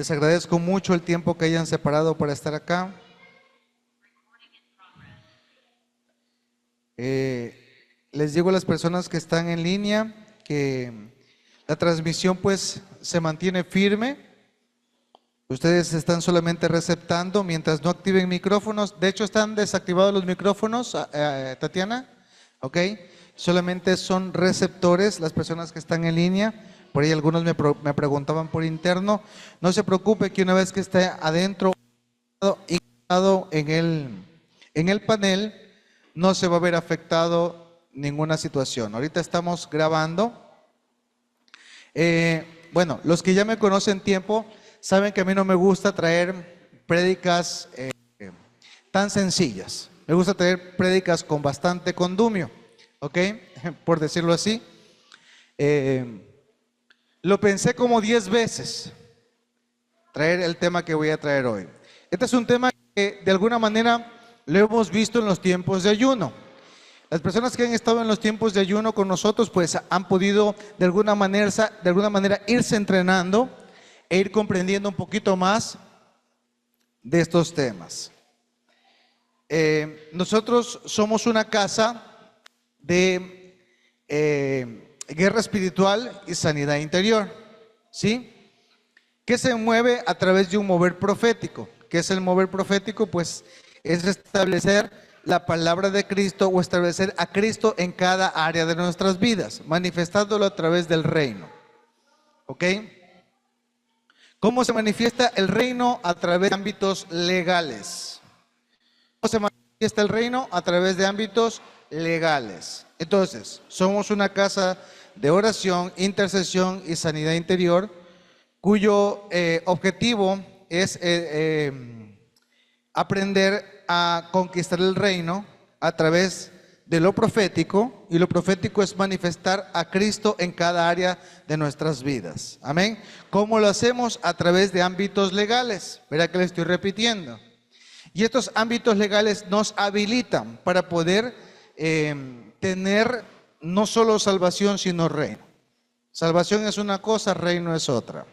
Les agradezco mucho el tiempo que hayan separado para estar acá. Les digo a las personas que están en línea que la transmisión pues se mantiene firme. Ustedes están solamente receptando mientras no activen micrófonos. De hecho, están desactivados los micrófonos, Tatiana. ¿Ok? Solamente son receptores las personas que están en línea. Por ahí algunos me preguntaban por interno. No se preocupe que una vez que esté adentro integrado en el panel, no se va a ver afectado ninguna situación. Ahorita estamos grabando. Bueno, los que ya me conocen tiempo saben que a mí no me gusta traer prédicas tan sencillas. Me gusta traer prédicas con bastante condumio, ¿ok? Por decirlo así. Lo pensé como 10 veces, traer el tema que voy a traer hoy. Este es un tema que de alguna manera lo hemos visto en los tiempos de ayuno. Las personas que han estado en los tiempos de ayuno con nosotros, pues han podido de alguna manera irse entrenando e ir comprendiendo un poquito más de estos temas. Nosotros somos una casa de guerra espiritual y sanidad interior, ¿sí? Que se mueve a través de un mover profético. ¿Qué es el mover profético? Pues es establecer la palabra de Cristo o establecer a Cristo en cada área de nuestras vidas, manifestándolo a través del reino. ¿Ok? ¿Cómo se manifiesta el reino? A través de ámbitos legales. ¿Cómo se manifiesta el reino? A través de ámbitos legales. Entonces, somos una casa de oración, intercesión y sanidad interior, cuyo objetivo es aprender a conquistar el reino a través de lo profético, y lo profético es manifestar a Cristo en cada área de nuestras vidas. Amén. ¿Cómo lo hacemos? A través de ámbitos legales. Verá que le estoy repitiendo. Y estos ámbitos legales nos habilitan para poder tener no solo salvación, sino reino. Salvación es una cosa, reino es otra.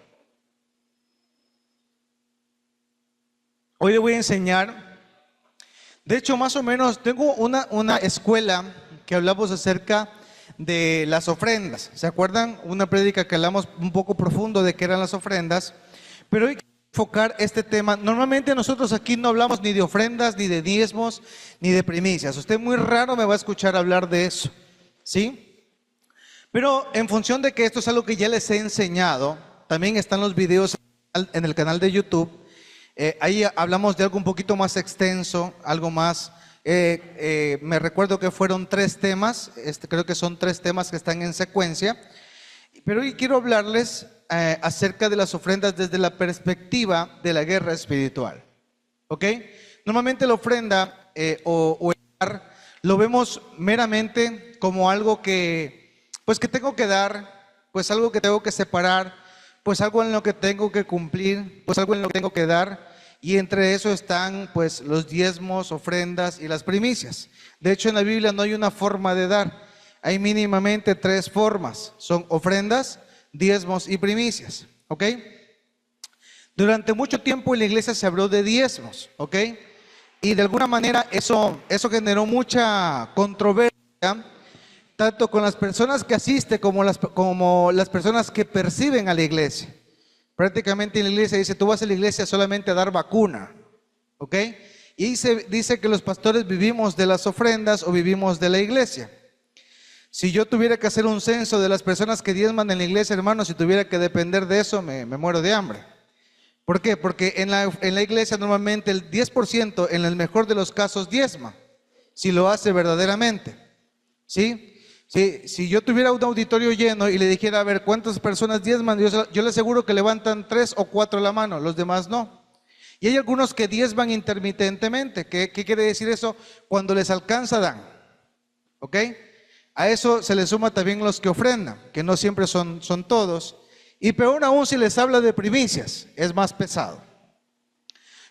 Hoy le voy a enseñar, de hecho más o menos, tengo una escuela que hablamos acerca de las ofrendas. ¿Se acuerdan? Una prédica que hablamos un poco profundo de qué eran las ofrendas, pero hoy quiero enfocar este tema. Normalmente nosotros aquí no hablamos ni de ofrendas, ni de diezmos, ni de primicias. Usted muy raro me va a escuchar hablar de eso, ¿sí? Pero en función de que esto es algo que ya les he enseñado, también están los videos en el canal de YouTube. Ahí hablamos de algo un poquito más extenso, algo más, me recuerdo que fueron 3 temas, creo que son 3 temas que están en secuencia, pero hoy quiero hablarles acerca de las ofrendas desde la perspectiva de la guerra espiritual, ¿ok? Normalmente la ofrenda o el dar lo vemos meramente como algo que, pues que tengo que dar, pues algo que tengo que separar, pues algo en lo que tengo que cumplir, pues algo en lo que tengo que dar, y entre eso están pues los diezmos, ofrendas y las primicias. De hecho, en la Biblia no hay una forma de dar, hay mínimamente 3 formas, son ofrendas, diezmos y primicias, ¿ok? Durante mucho tiempo en la iglesia se habló de diezmos, ¿ok? Y de alguna manera eso generó mucha controversia, tanto con las personas que asisten como las personas que perciben a la iglesia. Prácticamente en la iglesia dice, tú vas a la iglesia solamente a dar vacuna, ¿ok? Y dice que los pastores vivimos de las ofrendas o vivimos de la iglesia. Si yo tuviera que hacer un censo de las personas que diezman en la iglesia, hermanos, si tuviera que depender de eso, me muero de hambre. ¿Por qué? Porque en la iglesia normalmente el 10%, en el mejor de los casos, diezma, si lo hace verdaderamente, ¿sí? Si yo tuviera un auditorio lleno y le dijera, a ver, ¿cuántas personas diezman? Yo le aseguro que levantan 3 o 4 la mano, los demás no. Y hay algunos que diezman intermitentemente. ¿Qué quiere decir eso? Cuando les alcanza, dan. ¿Ok? A eso se le suma también los que ofrendan, que no siempre son todos. Y peor aún si les habla de primicias, es más pesado.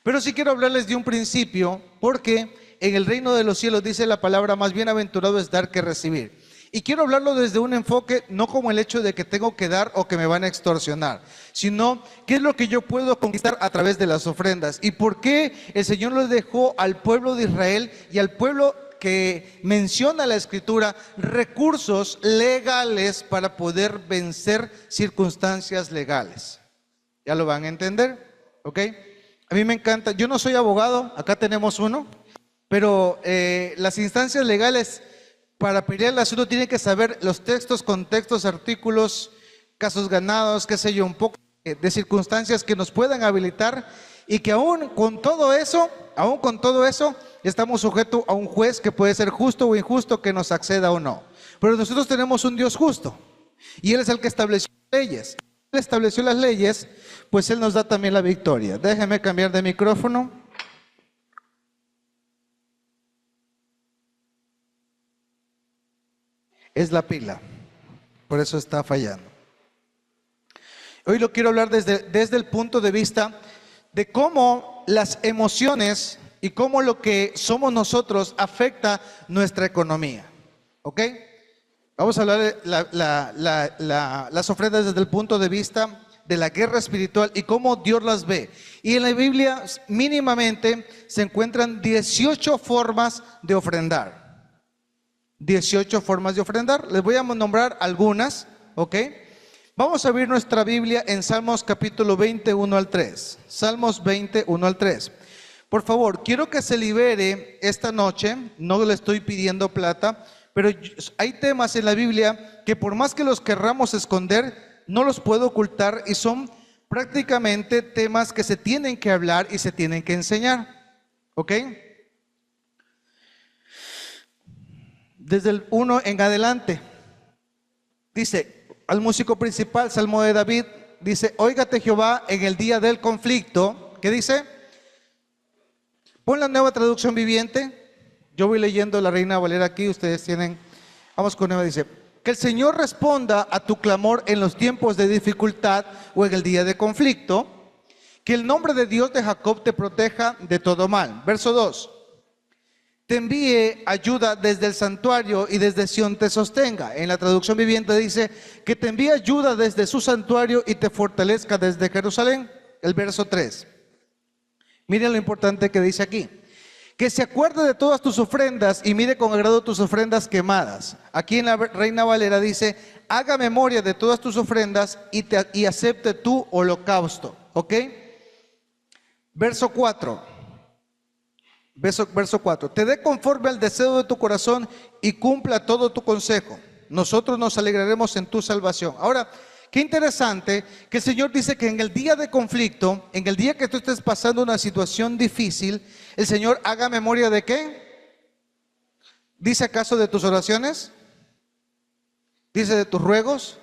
Pero sí quiero hablarles de un principio, porque en el reino de los cielos dice la palabra, más bienaventurado es dar que recibir. Y quiero hablarlo desde un enfoque, no como el hecho de que tengo que dar o que me van a extorsionar, sino qué es lo que yo puedo conquistar a través de las ofrendas y por qué el Señor les dejó al pueblo de Israel y al pueblo que menciona la Escritura recursos legales para poder vencer circunstancias legales. ¿Ya lo van a entender? ¿Ok? A mí me encanta, yo no soy abogado, acá tenemos uno, pero las instancias legales para pelearlas uno tiene que saber los textos, contextos, artículos, casos ganados, qué sé yo, un poco de circunstancias que nos puedan habilitar y que aún con todo eso, estamos sujetos a un juez que puede ser justo o injusto, que nos acceda o no. Pero nosotros tenemos un Dios justo y Él es el que estableció las leyes. Él estableció las leyes, pues Él nos da también la victoria. Déjeme cambiar de micrófono. Es la pila, por eso está fallando. Hoy lo quiero hablar desde el punto de vista de cómo las emociones y cómo lo que somos nosotros afecta nuestra economía. ¿Ok? Vamos a hablar de las ofrendas desde el punto de vista de la guerra espiritual y cómo Dios las ve. Y en la Biblia mínimamente se encuentran 18 formas de ofrendar. 18 formas de ofrendar. Les voy a nombrar algunas, ¿ok? Vamos a abrir nuestra Biblia en Salmos capítulo 21 al 3. Salmos 21 al 3. Por favor, quiero que se libere esta noche, no le estoy pidiendo plata, pero hay temas en la Biblia que por más que los querramos esconder, no los puedo ocultar y son prácticamente temas que se tienen que hablar y se tienen que enseñar, ¿ok? Desde el 1 en adelante, dice al músico principal, Salmo de David, dice: óigate Jehová en el día del conflicto. ¿Qué dice? Pon la Nueva Traducción Viviente. Yo voy leyendo la Reina Valera aquí, ustedes tienen, vamos con Nueva. Dice: que el Señor responda a tu clamor en los tiempos de dificultad o en el día de conflicto, que el nombre de Dios de Jacob te proteja de todo mal. Verso 2. Te envíe ayuda desde el santuario y desde Sión te sostenga. En la Traducción Viviente dice: que te envíe ayuda desde su santuario y te fortalezca desde Jerusalén. El verso 3. Miren lo importante que dice aquí: que se acuerde de todas tus ofrendas y mire con agrado tus ofrendas quemadas. Aquí en la Reina Valera dice: haga memoria de todas tus ofrendas y acepte tu holocausto. ¿Ok? Verso 4. Verso 4. Te dé conforme al deseo de tu corazón y cumpla todo tu consejo. Nosotros nos alegraremos en tu salvación. Ahora, qué interesante que el Señor dice que en el día de conflicto, en el día que tú estés pasando una situación difícil, el Señor haga memoria ¿de qué? ¿Dice acaso de tus oraciones? ¿Dice de tus ruegos?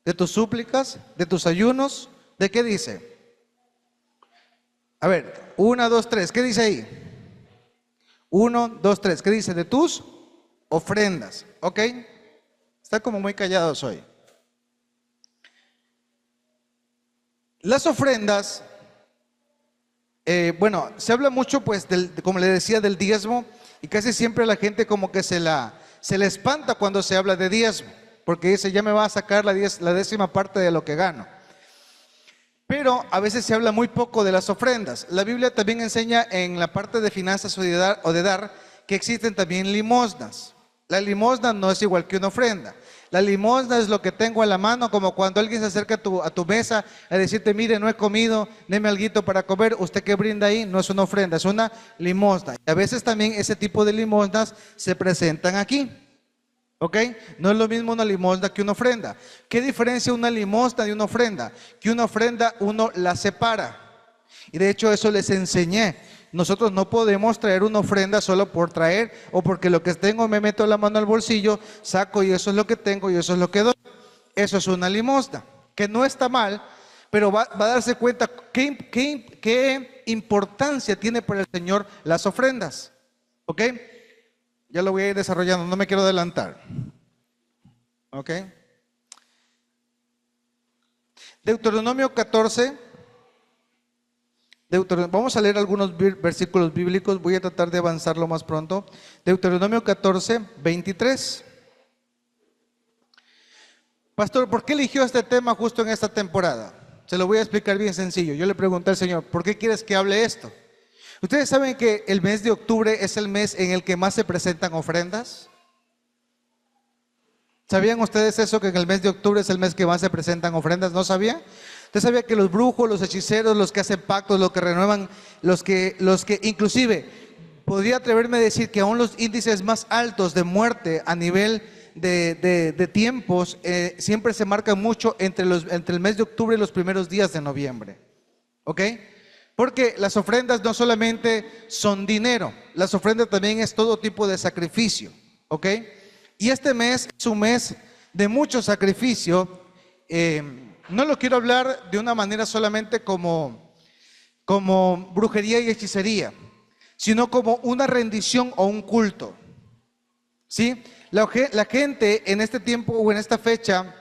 ¿De tus súplicas? ¿De tus ayunos? ¿De qué dice? A ver, 1, 2, 3. ¿Qué dice ahí? 1, 2, 3. ¿Qué dice? De tus ofrendas. ¿Ok? Está como muy callados hoy. Las ofrendas, bueno, se habla mucho pues como le decía, del diezmo, y casi siempre la gente como que se le espanta cuando se habla de diezmo, porque dice: ya me va a sacar la 10ª parte de lo que gano. Pero a veces se habla muy poco de las ofrendas. La Biblia también enseña en la parte de finanzas o de dar que existen también limosnas. La limosna no es igual que una ofrenda. La limosna es lo que tengo en la mano, como cuando alguien se acerca a tu mesa a decirte: mire, no he comido, deme alguito para comer. Usted que brinda ahí no es una ofrenda, es una limosna. Y a veces también ese tipo de limosnas se presentan aquí. ¿Ok? No es lo mismo una limosna que una ofrenda. ¿Qué diferencia una limosna de una ofrenda? Que una ofrenda uno la separa. Y de hecho eso les enseñé. Nosotros no podemos traer una ofrenda solo por traer, o porque lo que tengo me meto la mano al bolsillo, saco y eso es lo que tengo y eso es lo que doy. Eso es una limosna, que no está mal, pero va a darse cuenta qué importancia tiene para el Señor las ofrendas. ¿Ok? Ya lo voy a ir desarrollando, no me quiero adelantar. ¿Ok? Deuteronomio 14. Vamos a leer algunos versículos bíblicos, voy a tratar de avanzarlo más pronto. Deuteronomio 14, 23. Pastor, ¿por qué eligió este tema justo en esta temporada? Se lo voy a explicar bien sencillo. Yo le pregunté al Señor, ¿por qué quieres que hable esto? Ustedes saben que el mes de octubre es el mes en el que más se presentan ofrendas. ¿Sabían ustedes eso, que en el mes de octubre es el mes que más se presentan ofrendas? ¿No sabían? ¿Usted sabía que los brujos, los hechiceros, los que hacen pactos, los que renuevan, los que inclusive, podría atreverme a decir que aún los índices más altos de muerte a nivel de tiempos, siempre se marcan mucho entre el mes de octubre y los primeros días de noviembre? ¿Ok? Porque las ofrendas no solamente son dinero, las ofrendas también es todo tipo de sacrificio. ¿Ok? Y este mes es un mes de mucho sacrificio. No lo quiero hablar de una manera solamente como brujería y hechicería, sino como una rendición o un culto. ¿Sí? La gente en este tiempo o en esta fecha,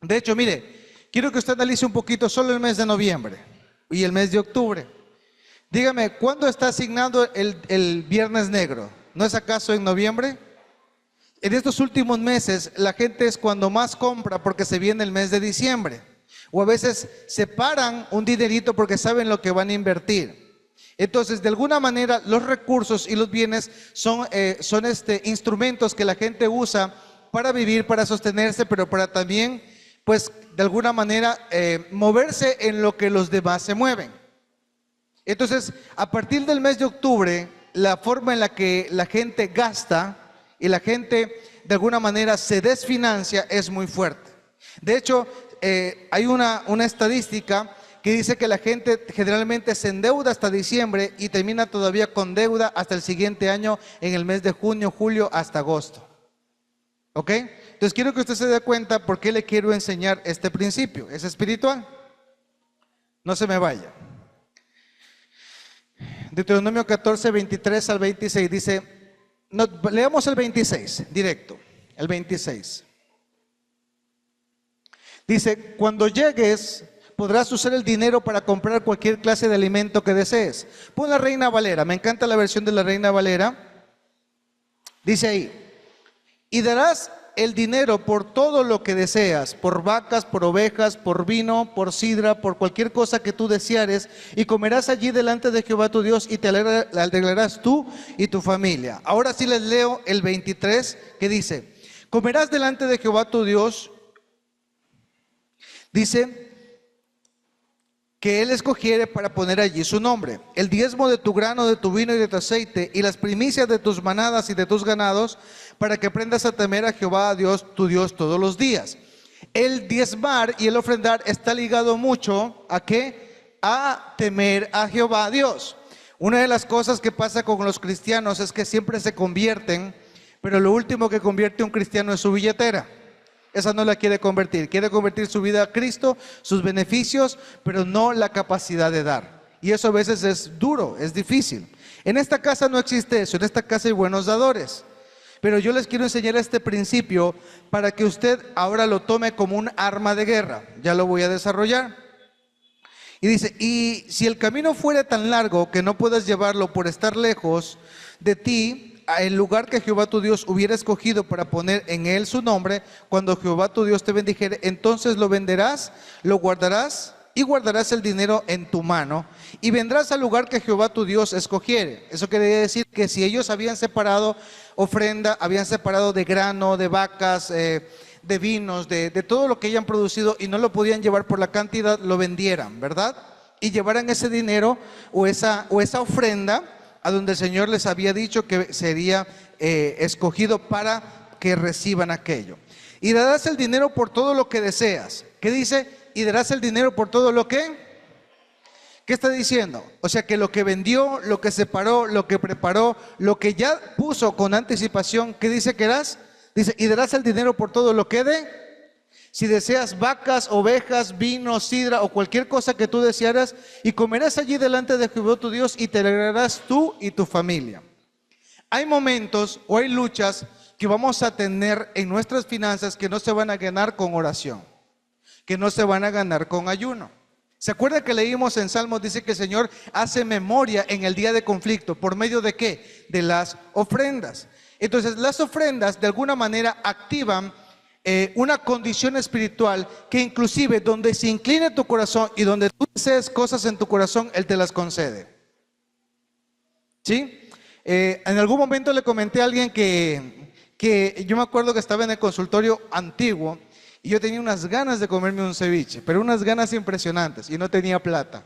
de hecho, mire, quiero que usted analice un poquito solo el mes de noviembre y el mes de octubre. Dígame, ¿cuándo está asignado el Viernes Negro? ¿No es acaso en noviembre? En estos últimos meses, la gente es cuando más compra porque se viene el mes de diciembre. O a veces separan un dinerito porque saben lo que van a invertir. Entonces, de alguna manera, los recursos y los bienes son instrumentos que la gente usa para vivir, para sostenerse, pero para también, pues, de alguna manera, moverse en lo que los demás se mueven. Entonces, a partir del mes de octubre, la forma en la que la gente gasta y la gente de alguna manera se desfinancia es muy fuerte. De hecho, hay una estadística que dice que la gente generalmente se endeuda hasta diciembre y termina todavía con deuda hasta el siguiente año en el mes de junio, julio, hasta agosto. ¿Ok? Entonces quiero que usted se dé cuenta por qué le quiero enseñar este principio. Es espiritual. No se me vaya. Deuteronomio 14, 23 al 26 dice... No, leamos el 26, directo, el 26. Dice, cuando llegues, podrás usar el dinero para comprar cualquier clase de alimento que desees. Pon la Reina Valera, me encanta la versión de la Reina Valera. Dice ahí, y darás el dinero por todo lo que deseas, por vacas, por ovejas, por vino, por sidra, por cualquier cosa que tú deseares, y comerás allí delante de Jehová tu Dios y te alegrarás tú y tu familia. Ahora sí les leo el 23 que dice, comerás delante de Jehová tu Dios, dice, que él escogiere para poner allí su nombre. El diezmo de tu grano, de tu vino y de tu aceite, y las primicias de tus manadas y de tus ganados, para que aprendas a temer a Jehová, a Dios, tu Dios, todos los días. El diezmar y el ofrendar está ligado mucho ¿a qué? A temer a Jehová, Dios. Una de las cosas que pasa con los cristianos es que siempre se convierten, pero lo último que convierte un cristiano es su billetera. Esa no la quiere convertir su vida a Cristo, sus beneficios, pero no la capacidad de dar. Y eso a veces es duro, es difícil. En esta casa no existe eso, en esta casa hay buenos dadores. Pero yo les quiero enseñar este principio para que usted ahora lo tome como un arma de guerra. Ya lo voy a desarrollar. Y dice, y si el camino fuera tan largo que no puedas llevarlo por estar lejos de ti, el lugar que Jehová tu Dios hubiera escogido para poner en él su nombre, cuando Jehová tu Dios te bendijere, entonces lo venderás, lo guardarás y guardarás el dinero en tu mano y vendrás al lugar que Jehová tu Dios escogiere. Eso quiere decir que si ellos habían separado ofrenda, habían separado de grano, de vacas, de vinos, de todo lo que hayan producido y no lo podían llevar por la cantidad, lo vendieran, ¿verdad? Y llevaran ese dinero o esa ofrenda a donde el Señor les había dicho que sería escogido para que reciban aquello. Y darás el dinero por todo lo que deseas. ¿Qué dice? Y darás el dinero por todo lo que... ¿Qué está diciendo? O sea que lo que vendió, lo que separó, lo que preparó, lo que ya puso con anticipación, ¿qué dice que harás? Dice, y darás el dinero por todo lo que dé. Si deseas vacas, ovejas, vino, sidra o cualquier cosa que tú desearas, y comerás allí delante de Jehová tu Dios y te alegrarás tú y tu familia. Hay momentos o hay luchas que vamos a tener en nuestras finanzas que no se van a ganar con oración, que no se van a ganar con ayuno. ¿Se acuerda que leímos en Salmos? Dice que el Señor hace memoria en el día de conflicto. ¿Por medio de qué? De las ofrendas. Entonces las ofrendas de alguna manera activan una condición espiritual que inclusive donde se incline tu corazón y donde tú desees cosas en tu corazón, Él te las concede. ¿Sí? En algún momento le comenté a alguien que yo me acuerdo que estaba en el consultorio antiguo y yo tenía unas ganas de comerme un ceviche, pero unas ganas impresionantes y no tenía plata.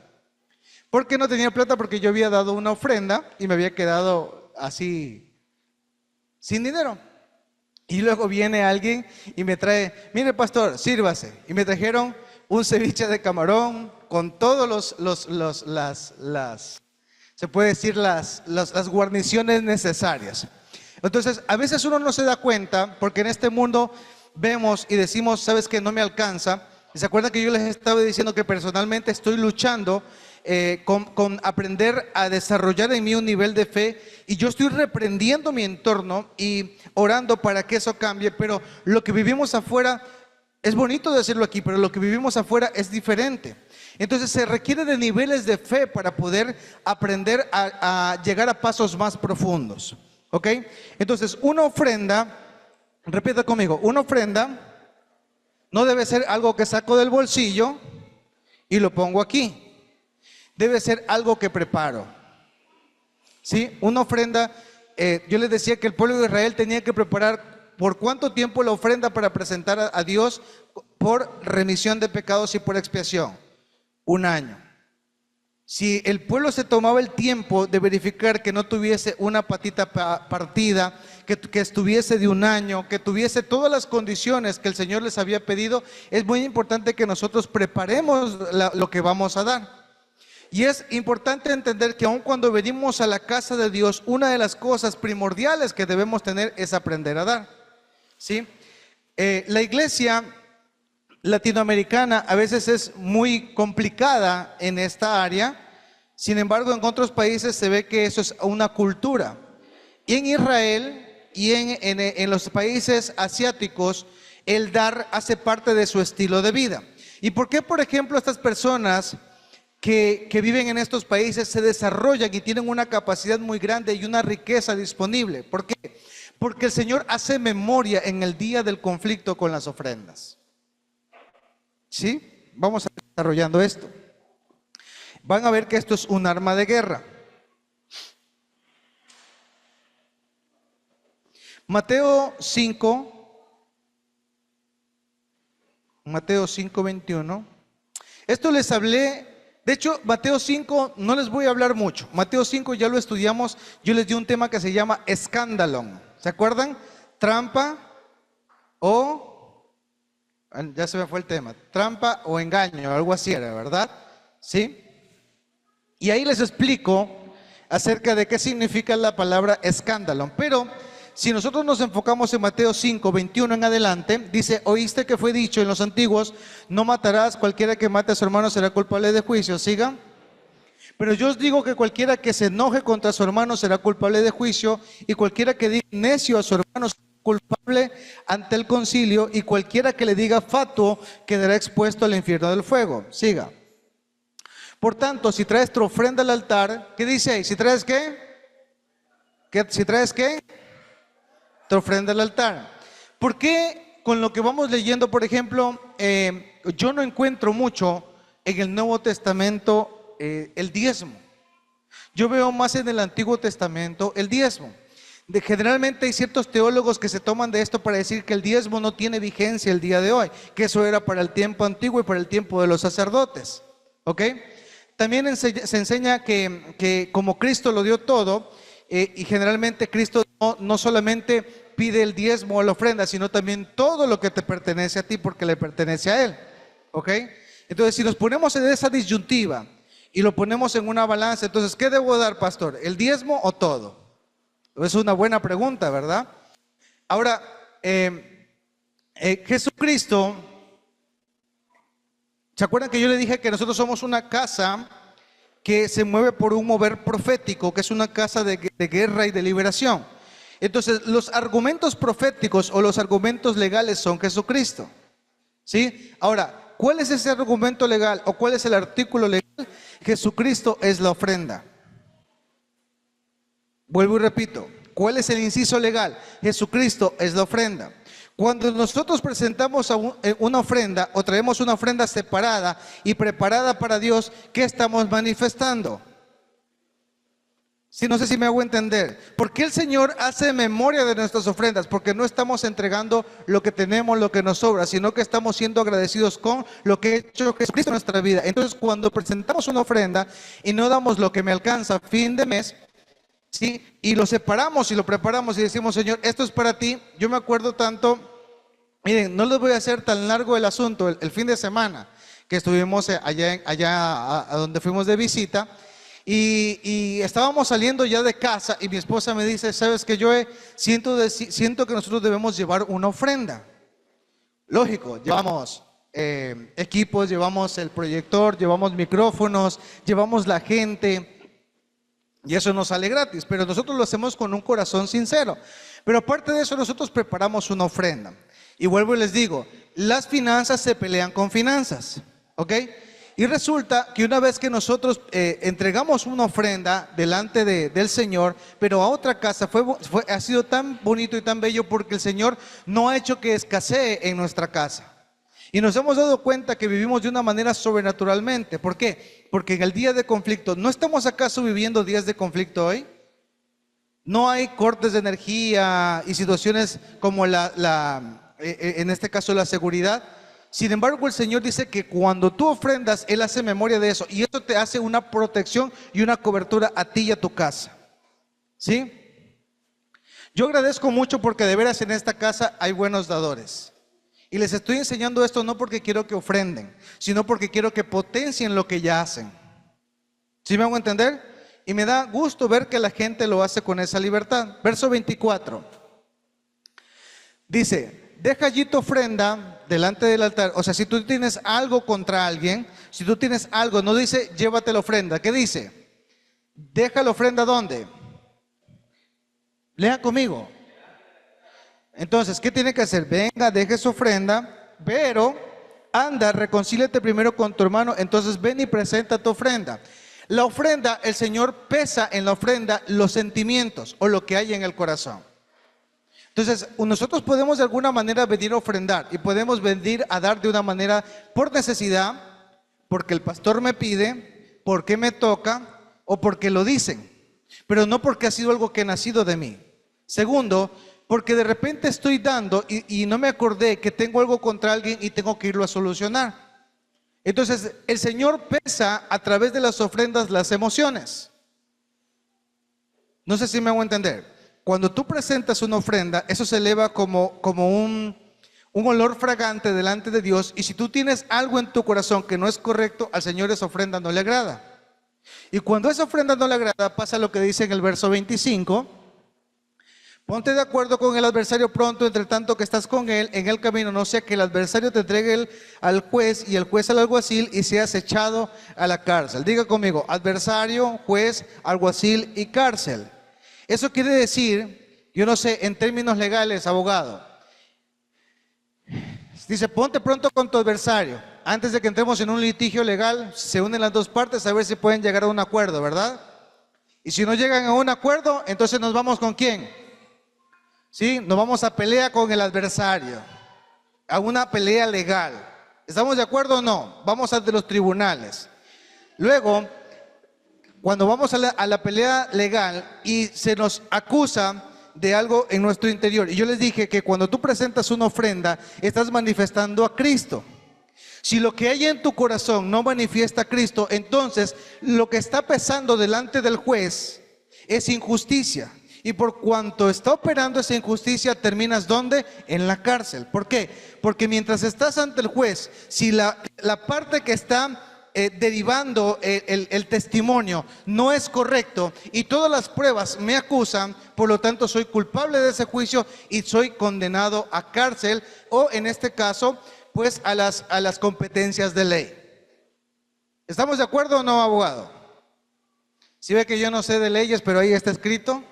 ¿Por qué no tenía plata? Porque yo había dado una ofrenda y me había quedado así sin dinero. Y luego viene alguien y me trae, mire pastor, sírvase. Y me trajeron un ceviche de camarón con todos se puede decir, las guarniciones necesarias. Entonces, a veces uno no se da cuenta, porque en este mundo vemos y decimos, ¿sabes qué? No me alcanza. ¿Y se acuerdan que yo les estaba diciendo que personalmente estoy luchando con aprender a desarrollar en mí un nivel de fe? Y yo estoy reprendiendo mi entorno y orando para que eso cambie, pero lo que vivimos afuera, es bonito decirlo aquí, pero lo que vivimos afuera es diferente. Entonces se requiere de niveles de fe para poder aprender a llegar a pasos más profundos. ¿Ok? Entonces una ofrenda, repita conmigo, una ofrenda no debe ser algo que saco del bolsillo y lo pongo aquí. Debe ser algo que preparo. ¿Sí? Una ofrenda, yo les decía que el pueblo de Israel tenía que preparar por cuánto tiempo la ofrenda para presentar a Dios por remisión de pecados y por expiación. 1 año. Si el pueblo se tomaba el tiempo de verificar que no tuviese una patita partida, que estuviese de 1 año, que tuviese todas las condiciones que el Señor les había pedido, es muy importante que nosotros preparemos lo que vamos a dar. Y es importante entender que aun cuando venimos a la casa de Dios, una de las cosas primordiales que debemos tener es aprender a dar. ¿Sí? La iglesia latinoamericana a veces es muy complicada en esta área, sin embargo en otros países se ve que eso es una cultura. Y en Israel y en los países asiáticos, el dar hace parte de su estilo de vida. ¿Y por qué, por ejemplo, estas personas que viven en estos países se desarrollan y tienen una capacidad muy grande y una riqueza disponible? ¿Por qué? Porque el Señor hace memoria en el día del conflicto con las ofrendas. ¿Sí? Vamos a ir desarrollando esto. Van a ver que esto es un arma de guerra. Mateo 5:21. Esto les hablé. De hecho, Mateo 5 no les voy a hablar mucho. Mateo 5 ya lo estudiamos. Yo les di un tema que se llama escándalo. ¿Se acuerdan? Trampa o... Ya se me fue el tema. Trampa o engaño, algo así era, ¿verdad? ¿Sí? Y ahí les explico acerca de qué significa la palabra escándalo. Pero si nosotros nos enfocamos en Mateo 5:21 en adelante, dice, oíste que fue dicho en los antiguos, no matarás, cualquiera que mate a su hermano será culpable de juicio. Siga. Pero yo os digo que cualquiera que se enoje contra su hermano será culpable de juicio, y cualquiera que diga necio a su hermano será culpable ante el concilio, y cualquiera que le diga fatuo quedará expuesto al infierno del fuego. Siga. Por tanto, si traes tu ofrenda al altar, ¿qué dice ahí? ¿Si traes qué? ¿Si traes qué? Tu ofrenda al altar. ¿Por qué con lo que vamos leyendo, por ejemplo, yo no encuentro mucho en el Nuevo Testamento el diezmo? Yo veo más en el Antiguo Testamento el diezmo. Generalmente hay ciertos teólogos que se toman de esto para decir que el diezmo no tiene vigencia el día de hoy, que eso era para el tiempo antiguo y para el tiempo de los sacerdotes. ¿Ok? También se enseña que como Cristo lo dio todo, y generalmente Cristo no solamente pide el diezmo o la ofrenda, sino también todo lo que te pertenece a ti porque le pertenece a Él. ¿Ok? Entonces, si nos ponemos en esa disyuntiva y lo ponemos en una balanza, entonces, ¿qué debo dar, pastor? ¿El diezmo o todo? Es una buena pregunta, ¿verdad? Ahora, Jesucristo, ¿se acuerdan que yo le dije que nosotros somos una casa que se mueve por un mover profético, que es una casa de guerra y de liberación? Entonces, los argumentos proféticos o los argumentos legales son Jesucristo. ¿Sí? Ahora, ¿cuál es ese argumento legal o cuál es el artículo legal? Jesucristo es la ofrenda. Vuelvo y repito, ¿cuál es el inciso legal? Jesucristo es la ofrenda. Cuando nosotros presentamos una ofrenda o traemos una ofrenda separada y preparada para Dios, ¿qué estamos manifestando? Sí, no sé si me hago entender. ¿Por qué el Señor hace memoria de nuestras ofrendas? Porque no estamos entregando lo que tenemos, lo que nos sobra, sino que estamos siendo agradecidos con lo que ha hecho Jesucristo en nuestra vida. Entonces, cuando presentamos una ofrenda y no damos lo que me alcanza a fin de mes, ¿sí? Y lo separamos y lo preparamos y decimos, Señor, esto es para ti. Yo me acuerdo tanto, miren, no les voy a hacer tan largo el asunto, el fin de semana que estuvimos allá a donde fuimos de visita. Y estábamos saliendo ya de casa y mi esposa me dice, ¿sabes qué, Joe? Siento que nosotros debemos llevar una ofrenda. Lógico, llevamos equipos, llevamos el proyector, llevamos micrófonos, llevamos la gente y eso nos sale gratis, pero nosotros lo hacemos con un corazón sincero. Pero aparte de eso, nosotros preparamos una ofrenda. Y vuelvo y les digo, las finanzas se pelean con finanzas, ¿ok? Y resulta que una vez que nosotros entregamos una ofrenda delante del Señor, pero a otra casa, ha sido tan bonito y tan bello porque el Señor no ha hecho que escasee en nuestra casa. Y nos hemos dado cuenta que vivimos de una manera sobrenaturalmente. ¿Por qué? Porque en el día de conflicto, ¿no estamos acaso viviendo días de conflicto hoy? No hay cortes de energía y situaciones como en este caso la seguridad. Sin embargo, el Señor dice que cuando tú ofrendas, Él hace memoria de eso. Y esto te hace una protección y una cobertura a ti y a tu casa. ¿Sí? Yo agradezco mucho porque de veras en esta casa hay buenos dadores. Y les estoy enseñando esto no porque quiero que ofrenden, sino porque quiero que potencien lo que ya hacen. ¿Sí me hago entender? Y me da gusto ver que la gente lo hace con esa libertad. Verso 24. Dice, deja allí tu ofrenda delante del altar. O sea, si tú tienes algo contra alguien, si tú tienes algo, no dice llévate la ofrenda. ¿Qué dice? Deja la ofrenda ¿dónde? Lean conmigo. Entonces, ¿qué tiene que hacer? Venga, deje su ofrenda, pero anda, reconcíliate primero con tu hermano. Entonces ven y presenta tu ofrenda. La ofrenda, el Señor pesa en la ofrenda los sentimientos o lo que hay en el corazón. Entonces, nosotros podemos de alguna manera venir a ofrendar y podemos venir a dar de una manera por necesidad, porque el pastor me pide, porque me toca o porque lo dicen, pero no porque ha sido algo que ha nacido de mí. Segundo, porque de repente estoy dando y no me acordé que tengo algo contra alguien y tengo que irlo a solucionar. Entonces, el Señor pesa a través de las ofrendas las emociones. No sé si me hago entender. Cuando tú presentas una ofrenda, eso se eleva como un olor fragante delante de Dios. Y si tú tienes algo en tu corazón que no es correcto, al Señor esa ofrenda no le agrada. Y cuando esa ofrenda no le agrada, pasa lo que dice en el verso 25. Ponte de acuerdo con el adversario pronto, entre tanto que estás con él en el camino, no sea que el adversario te entregue al juez y el juez al alguacil y seas echado a la cárcel. Diga conmigo, adversario, juez, alguacil y cárcel. Eso quiere decir, yo no sé, en términos legales, abogado, dice, ponte pronto con tu adversario. Antes de que entremos en un litigio legal, se unen las dos partes a ver si pueden llegar a un acuerdo, ¿verdad? Y si no llegan a un acuerdo, entonces nos vamos ¿con quién? ¿Sí? Nos vamos a pelea con el adversario, a una pelea legal. ¿Estamos de acuerdo o no? Vamos ante los tribunales. Luego, cuando vamos a la pelea legal y se nos acusa de algo en nuestro interior, y yo les dije que cuando tú presentas una ofrenda, estás manifestando a Cristo. Si lo que hay en tu corazón no manifiesta a Cristo, entonces lo que está pesando delante del juez es injusticia. Y por cuanto está operando esa injusticia, terminas ¿dónde? En la cárcel. ¿Por qué? Porque mientras estás ante el juez, si la parte que está derivando el testimonio no es correcto y todas las pruebas me acusan, por lo tanto soy culpable de ese juicio y soy condenado a cárcel o en este caso pues a las competencias de ley. ¿Estamos de acuerdo o no, abogado? Si ve que yo no sé de leyes, pero ahí está escrito.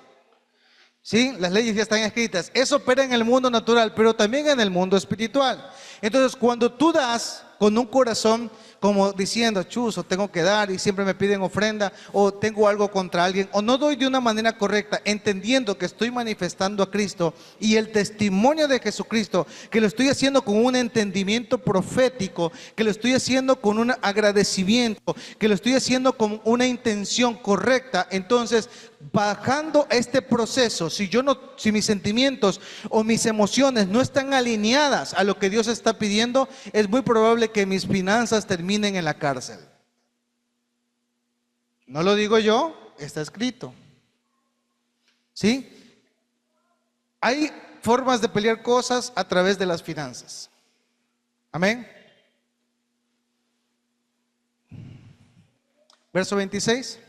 Sí, las leyes ya están escritas. Eso opera en el mundo natural, pero también en el mundo espiritual. Entonces, cuando tú das con un corazón como diciendo, chuzo, tengo que dar y siempre me piden ofrenda, o tengo algo contra alguien, o no doy de una manera correcta, entendiendo que estoy manifestando a Cristo y el testimonio de Jesucristo, que lo estoy haciendo con un entendimiento profético, que lo estoy haciendo con un agradecimiento, que lo estoy haciendo con una intención correcta. Entonces, bajando este proceso, si mis sentimientos o mis emociones no están alineadas a lo que Dios está pidiendo, es muy probable que mis finanzas terminen en la cárcel. No lo digo yo, está escrito. ¿Sí? Hay formas de pelear cosas a través de las finanzas. Amén. Verso 26.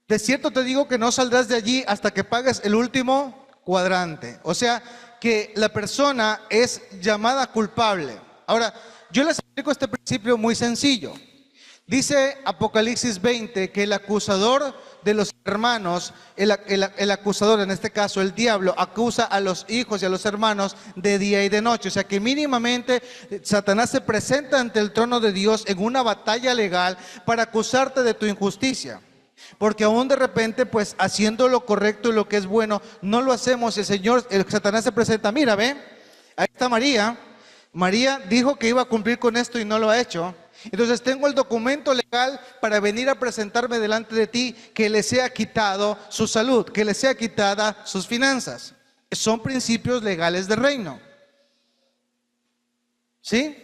De cierto te digo que no saldrás de allí hasta que pagues el último cuadrante. O sea, que la persona es llamada culpable. Ahora, yo les explico este principio muy sencillo. Dice Apocalipsis 20 que el acusador de los hermanos, el acusador, en este caso el diablo, acusa a los hijos y a los hermanos de día y de noche. O sea que mínimamente Satanás se presenta ante el trono de Dios en una batalla legal para acusarte de tu injusticia. Porque aún de repente, pues haciendo lo correcto y lo que es bueno, no lo hacemos. El Satanás se presenta, mira, ve, ahí está María. María dijo que iba a cumplir con esto y no lo ha hecho. Entonces tengo el documento legal para venir a presentarme delante de ti, que le sea quitado su salud, que le sea quitada sus finanzas. Son principios legales del reino. ¿Sí?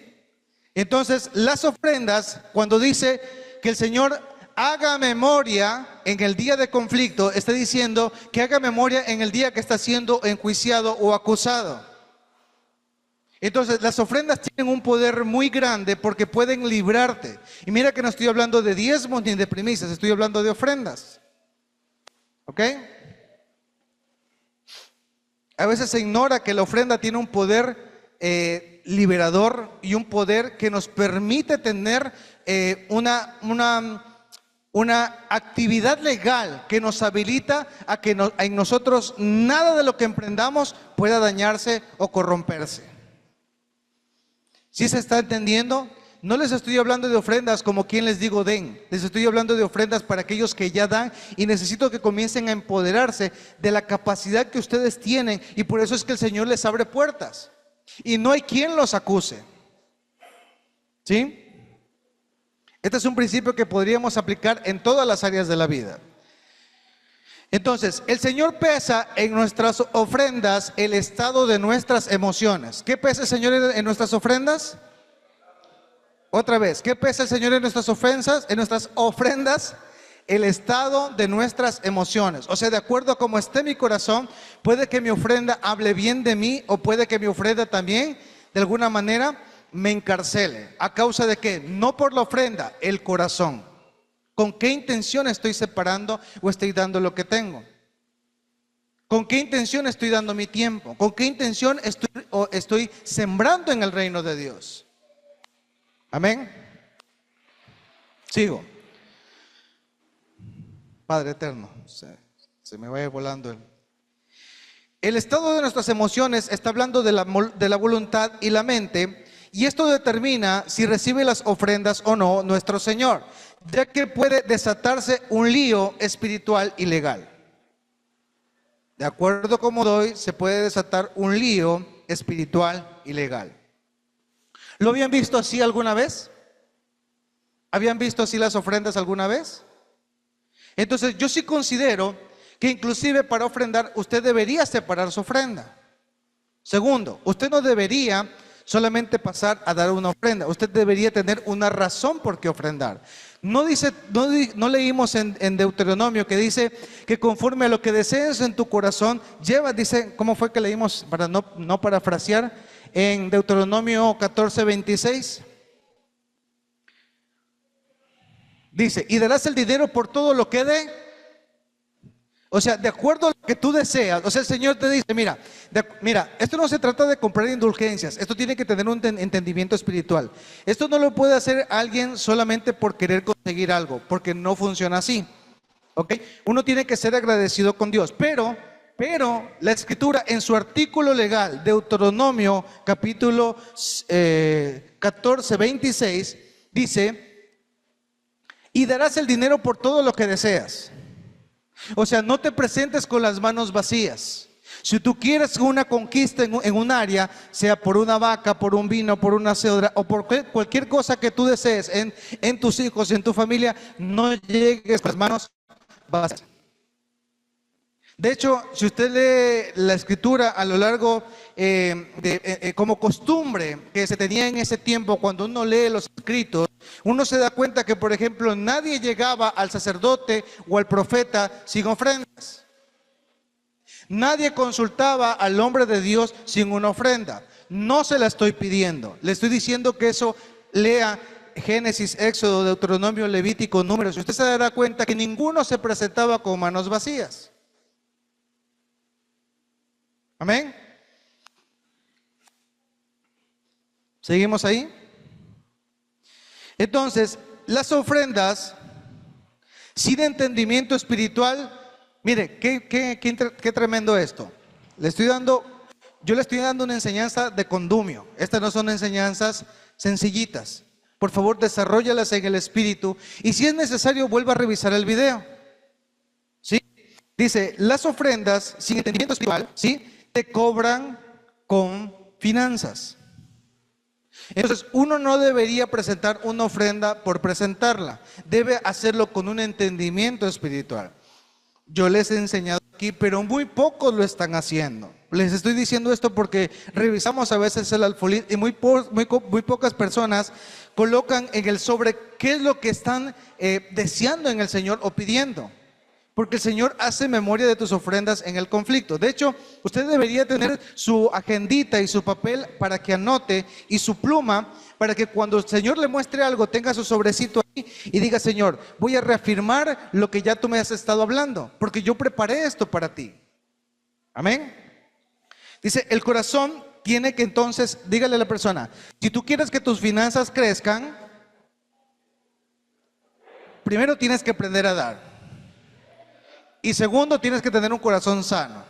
Entonces las ofrendas, cuando dice que el Señor haga memoria en el día de conflicto, está diciendo que haga memoria en el día que está siendo enjuiciado o acusado. Entonces las ofrendas tienen un poder muy grande porque pueden librarte. Y mira que no estoy hablando de diezmos ni de primicias, estoy hablando de ofrendas. ¿Ok? A veces se ignora que la ofrenda tiene un poder liberador y un poder que nos permite tener una actividad legal que nos habilita a que en nosotros nada de lo que emprendamos pueda dañarse o corromperse. ¿Sí se está entendiendo? No les estoy hablando de ofrendas como quien les digo den. Les estoy hablando de ofrendas para aquellos que ya dan, y necesito que comiencen a empoderarse de la capacidad que ustedes tienen, y por eso es que el Señor les abre puertas y no hay quien los acuse. ¿Sí? Este es un principio que podríamos aplicar en todas las áreas de la vida. Entonces, el Señor pesa en nuestras ofrendas el estado de nuestras emociones. ¿Qué pesa el Señor en nuestras ofrendas? Otra vez, ¿qué pesa el Señor en nuestras ofrendas? En nuestras ofrendas, el estado de nuestras emociones. O sea, de acuerdo a cómo esté mi corazón, puede que mi ofrenda hable bien de mí, o puede que mi ofrenda también, de alguna manera, me encarcele. ¿A causa de qué? No por la ofrenda, el corazón. ¿Con qué intención estoy separando o estoy dando lo que tengo? ¿Con qué intención estoy dando mi tiempo? ¿Con qué intención estoy sembrando en el reino de Dios? Amén. Sigo. Padre eterno, se me vaya volando el estado de nuestras emociones. Está hablando de la voluntad y la mente, y esto determina si recibe las ofrendas o no nuestro Señor, ya que puede desatarse un lío espiritual y legal. De acuerdo a cómo doy, se puede desatar un lío espiritual y legal. ¿Lo habían visto así alguna vez? ¿Habían visto así las ofrendas alguna vez? Entonces yo sí considero que inclusive para ofrendar usted debería separar su ofrenda. Segundo, usted no debería solamente pasar a dar una ofrenda. Usted debería tener una razón por qué ofrendar. No leímos en Deuteronomio que dice que conforme a lo que desees en tu corazón, dice, ¿cómo fue que leímos? Para no parafrasear, en Deuteronomio 14:26. Dice, y darás el dinero por todo lo que dé. O sea, de acuerdo a lo que tú deseas. O sea, el Señor te dice, mira, esto no se trata de comprar indulgencias. Esto tiene que tener un entendimiento espiritual. Esto no lo puede hacer alguien solamente por querer conseguir algo, porque no funciona así. ¿Ok? Uno tiene que ser agradecido con Dios. Pero Pero la Escritura en su artículo legal, Deuteronomio capítulo 14, 26, dice, y darás el dinero por todo lo que deseas. O sea, no te presentes con las manos vacías. Si tú quieres una conquista en un área, sea por una vaca, por un vino, por una cedra o por cualquier cosa que tú desees en tus hijos, en tu familia, no llegues con las manos vacías. De hecho, si usted lee la Escritura a lo largo como costumbre que se tenía en ese tiempo, cuando uno lee los escritos, uno se da cuenta que, por ejemplo, nadie llegaba al sacerdote o al profeta sin ofrendas. Nadie consultaba al hombre de Dios sin una ofrenda. No se la estoy pidiendo, le estoy diciendo que eso lea Génesis, Éxodo, Deuteronomio, Levítico, Números. Usted se dará cuenta que ninguno se presentaba con manos vacías. Amén. ¿Seguimos ahí? Entonces, las ofrendas sin entendimiento espiritual, mire, qué tremendo esto. Yo le estoy dando una enseñanza de condumio. Estas no son enseñanzas sencillitas. Por favor, desarróllalas en el espíritu. Y si es necesario, vuelva a revisar el video. ¿Sí? Dice, las ofrendas sin entendimiento espiritual, ¿sí?, te cobran con finanzas. Entonces, uno no debería presentar una ofrenda por presentarla. Debe hacerlo con un entendimiento espiritual. Yo les he enseñado aquí, pero muy pocos lo están haciendo. Les estoy diciendo esto porque revisamos a veces el alfolí y muy pocas personas colocan en el sobre qué es lo que están deseando en el Señor o pidiendo. Porque el Señor hace memoria de tus ofrendas en el conflicto. De hecho, usted debería tener su agendita y su papel para que anote, y su pluma para que cuando el Señor le muestre algo tenga su sobrecito ahí y diga: Señor, voy a reafirmar lo que ya tú me has estado hablando, porque yo preparé esto para ti. Amén. Dice, el corazón tiene que entonces, dígale a la persona, si tú quieres que tus finanzas crezcan, primero tienes que aprender a dar. Y segundo, tienes que tener un corazón sano.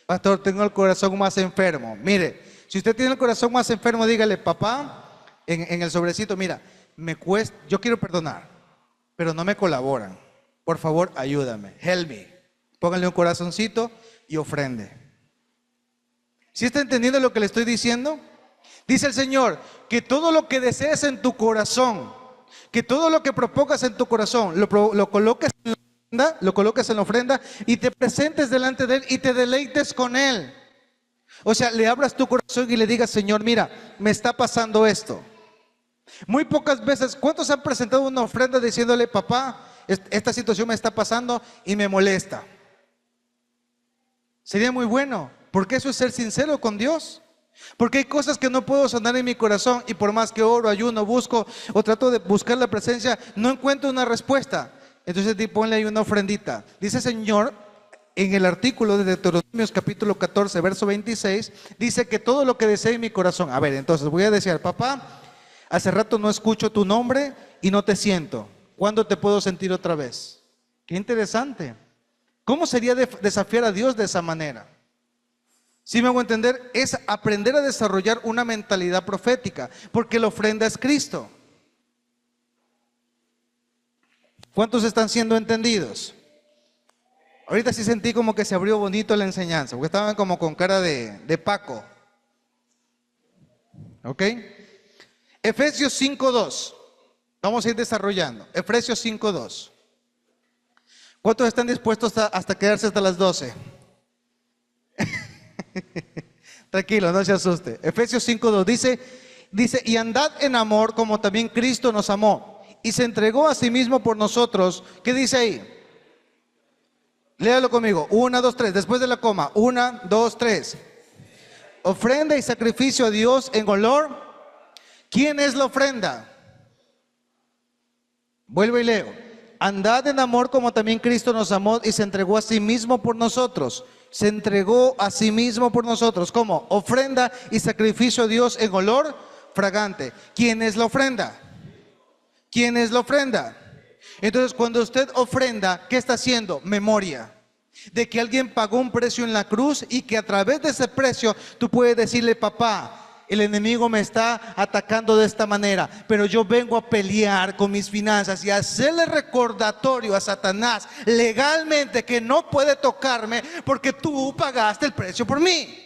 Pastor, tengo el corazón más enfermo. Mire, si usted tiene el corazón más enfermo, dígale: papá, en el sobrecito, mira, me cuesta, yo quiero perdonar, pero no me colaboran. Por favor, ayúdame, help me. Pónganle un corazoncito y ofrende. ¿Sí está entendiendo lo que le estoy diciendo? Dice el Señor que todo lo que desees en tu corazón, que todo lo que propongas en tu corazón, lo coloques en la ofrenda y te presentes delante de Él y te deleites con Él. O sea, le abras tu corazón y le digas: Señor, mira, me está pasando esto. Muy pocas veces, ¿cuántos han presentado una ofrenda diciéndole: papá, esta situación me está pasando y me molesta? Sería muy bueno, porque eso es ser sincero con Dios. Porque hay cosas que no puedo sanar en mi corazón, y por más que oro, ayuno, busco o trato de buscar la presencia, no encuentro una respuesta. Entonces ponle ahí una ofrendita. Dice el Señor en el artículo de Deuteronomios capítulo 14, verso 26, dice que todo lo que desee en mi corazón. A ver, entonces voy a decir: papá, hace rato no escucho tu nombre y no te siento. ¿Cuándo te puedo sentir otra vez? Qué interesante. ¿Cómo sería desafiar a Dios de esa manera? Si me hago entender, es aprender a desarrollar una mentalidad profética, porque la ofrenda es Cristo. ¿Cuántos están siendo entendidos? Ahorita sí sentí como que se abrió bonito la enseñanza, porque estaban como con cara de Paco. ¿Ok? Efesios 5:2. Vamos a ir desarrollando. Efesios 5:2. ¿Cuántos están dispuestos hasta quedarse hasta las 12? Tranquilo, no se asuste. Efesios 5:2 dice: y andad en amor como también Cristo nos amó y se entregó a sí mismo por nosotros. ¿Qué dice ahí? Léalo conmigo. 1, 2, 3. Después de la coma. 1, 2, 3. Ofrenda y sacrificio a Dios en olor. ¿Quién es la ofrenda? Vuelvo y leo. Andad en amor como también Cristo nos amó y se entregó a sí mismo por nosotros. Se entregó a sí mismo por nosotros. ¿Cómo? Ofrenda y sacrificio a Dios en olor fragante. ¿Quién es la ofrenda? ¿Quién es la ofrenda? Entonces, cuando usted ofrenda, ¿qué está haciendo? Memoria. de que alguien pagó un precio en la cruz y que a través de ese precio tú puedes decirle: papá, el enemigo me está atacando de esta manera, pero yo vengo a pelear con mis finanzas y a hacerle recordatorio a Satanás legalmente que no puede tocarme porque tú pagaste el precio por mí.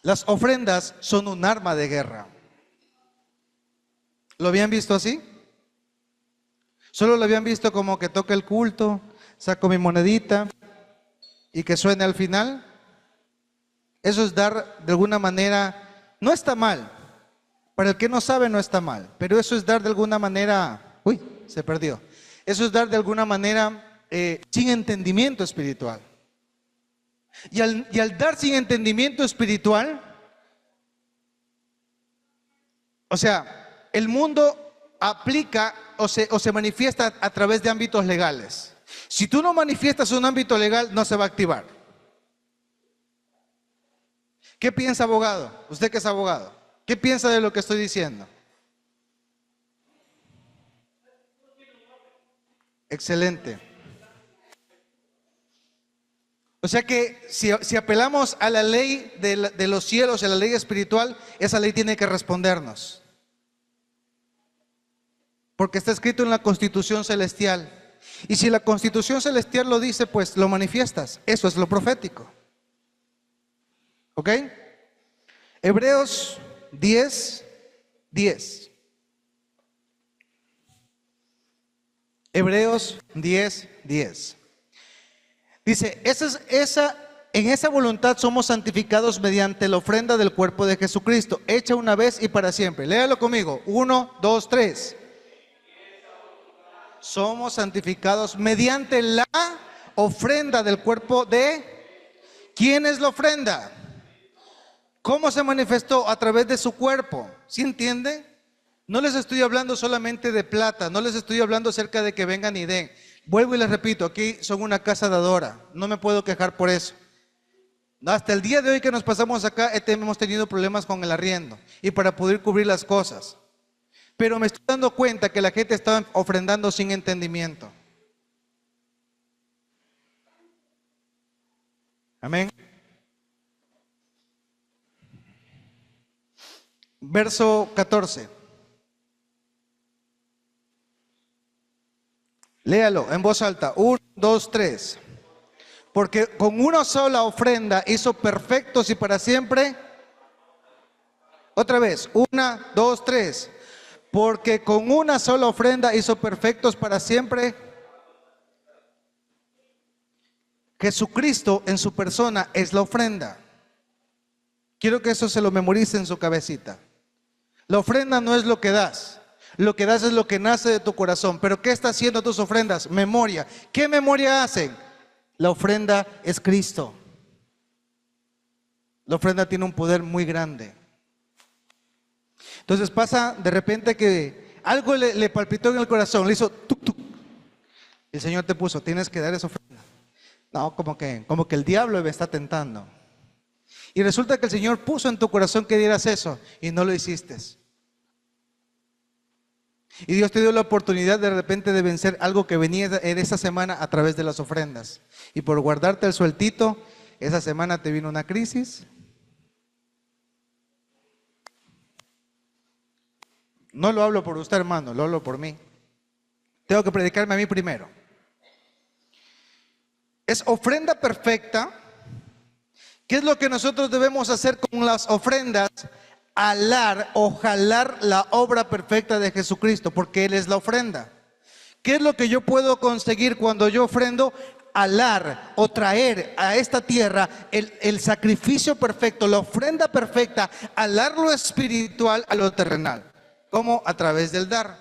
Las ofrendas son un arma de guerra. ¿Lo habían visto así? Solo lo habían visto como que toca el culto, saco mi monedita y que suene al final. Eso es dar de alguna manera, no está mal. Para el que no sabe no está mal, pero eso es dar de alguna manera, uy, se perdió. Eso es dar de alguna manera sin entendimiento espiritual. Y al dar sin entendimiento espiritual, o sea, el mundo aplica o se manifiesta a través de ámbitos legales. Si tú no manifiestas un ámbito legal, no se va a activar. ¿Qué piensa, abogado? Usted que es abogado, ¿qué piensa de lo que estoy diciendo? Excelente. O sea que si apelamos a la ley de los cielos, a la ley espiritual, esa ley tiene que respondernos. Porque está escrito en la Constitución celestial. Y si la Constitución celestial lo dice, pues lo manifiestas. Eso es lo profético. ¿Ok? Hebreos 10:10. Hebreos 10:10. Dice, en esa voluntad somos santificados mediante la ofrenda del cuerpo de Jesucristo, hecha una vez y para siempre. Léalo conmigo. 1, 2, 3. Somos santificados mediante la ofrenda del cuerpo de... ¿Quién es la ofrenda? ¿Cómo se manifestó? A través de su cuerpo. ¿Sí entiende? No les estoy hablando solamente de plata, no les estoy hablando acerca de que vengan y den. Vuelvo y les repito, aquí son una casa dadora, no me puedo quejar por eso. Hasta el día de hoy que nos pasamos acá, hemos tenido problemas con el arriendo y para poder cubrir las cosas. Pero me estoy dando cuenta que la gente está ofrendando sin entendimiento. Amén. Verso 14. Léalo en voz alta. 1, 2, 3. Porque con una sola ofrenda hizo perfectos y para siempre. Otra vez. 1, 2, 3. Porque con una sola ofrenda hizo perfectos para siempre. Jesucristo en su persona es la ofrenda. Quiero que eso se lo memorice en su cabecita. La ofrenda no es lo que das. Lo que das es lo que nace de tu corazón. Pero ¿qué está haciendo tus ofrendas? Memoria. ¿Qué memoria hacen? La ofrenda es Cristo. La ofrenda tiene un poder muy grande. Entonces pasa de repente que algo le palpitó en el corazón, le hizo tuc, tuc. El Señor te puso, tienes que dar esa ofrenda. No, como que el diablo me está tentando. Y resulta que el Señor puso en tu corazón que dieras eso y no lo hiciste. Y Dios te dio la oportunidad de repente de vencer algo que venía en esa semana a través de las ofrendas. Y por guardarte el sueltito, esa semana te vino una crisis. No lo hablo por usted, hermano, lo hablo por mí. Tengo que predicarme a mí primero. Es ofrenda perfecta. ¿Qué es lo que nosotros debemos hacer con las ofrendas? Alar o jalar la obra perfecta de Jesucristo, porque Él es la ofrenda. ¿Qué es lo que yo puedo conseguir cuando yo ofrendo? Alar o traer a esta tierra el sacrificio perfecto, la ofrenda perfecta, alar lo espiritual a lo terrenal. ¿Cómo? A través del dar.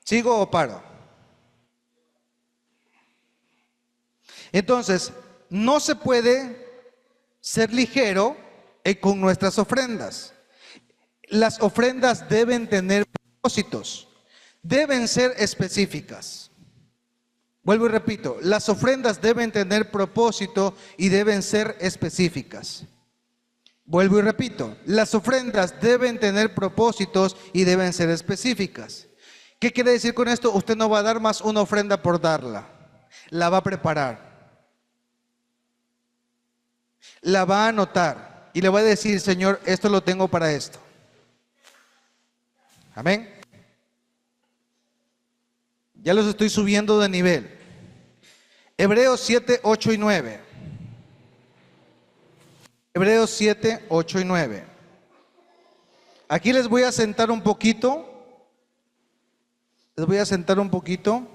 ¿Sigo o paro? Entonces, no se puede ser ligero con nuestras ofrendas. Las ofrendas deben tener propósitos, deben ser específicas. Vuelvo y repito, las ofrendas deben tener propósito y deben ser específicas. Vuelvo y repito, las ofrendas deben tener propósitos y deben ser específicas. ¿Qué quiere decir con esto? Usted no va a dar más una ofrenda por darla, la va a preparar, la va a anotar y le va a decir, Señor, esto lo tengo para esto. Amén. Ya los estoy subiendo de nivel. Hebreos 7, 8 y 9. Hebreos 7, 8 y 9. Aquí les voy a sentar un poquito. Les voy a sentar un poquito.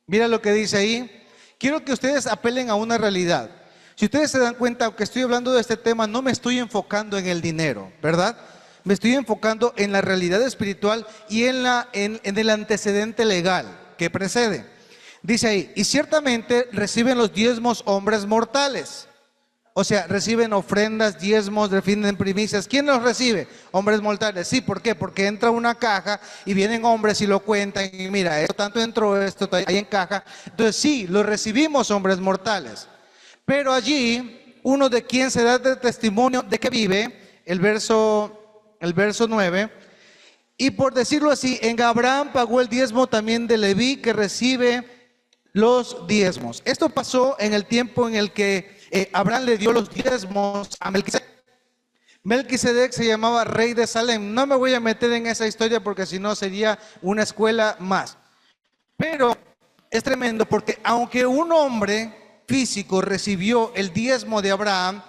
Mira lo que dice ahí. Quiero que ustedes apelen a una realidad. Si ustedes se dan cuenta, aunque estoy hablando de este tema, no me estoy enfocando en el dinero, ¿verdad? Me estoy enfocando en la realidad espiritual y en el antecedente legal que precede. Dice ahí, y ciertamente reciben los diezmos hombres mortales. O sea, reciben ofrendas, diezmos, reciben primicias. ¿Quién los recibe? Hombres mortales. Sí, ¿por qué? Porque entra una caja y vienen hombres y lo cuentan. Y mira, esto tanto entró, esto ahí en caja. Entonces sí, lo recibimos hombres mortales. Pero allí, uno de quien se da de testimonio de que vive, el verso 9. Y por decirlo así, en Abraham pagó el diezmo también de Leví, que recibe los diezmos. Esto pasó en el tiempo en el que Abraham le dio los diezmos a Melquisedec. Melquisedec se llamaba rey de Salem. No me voy a meter en esa historia porque si no sería una escuela más. Pero es tremendo porque aunque un hombre físico recibió el diezmo de Abraham,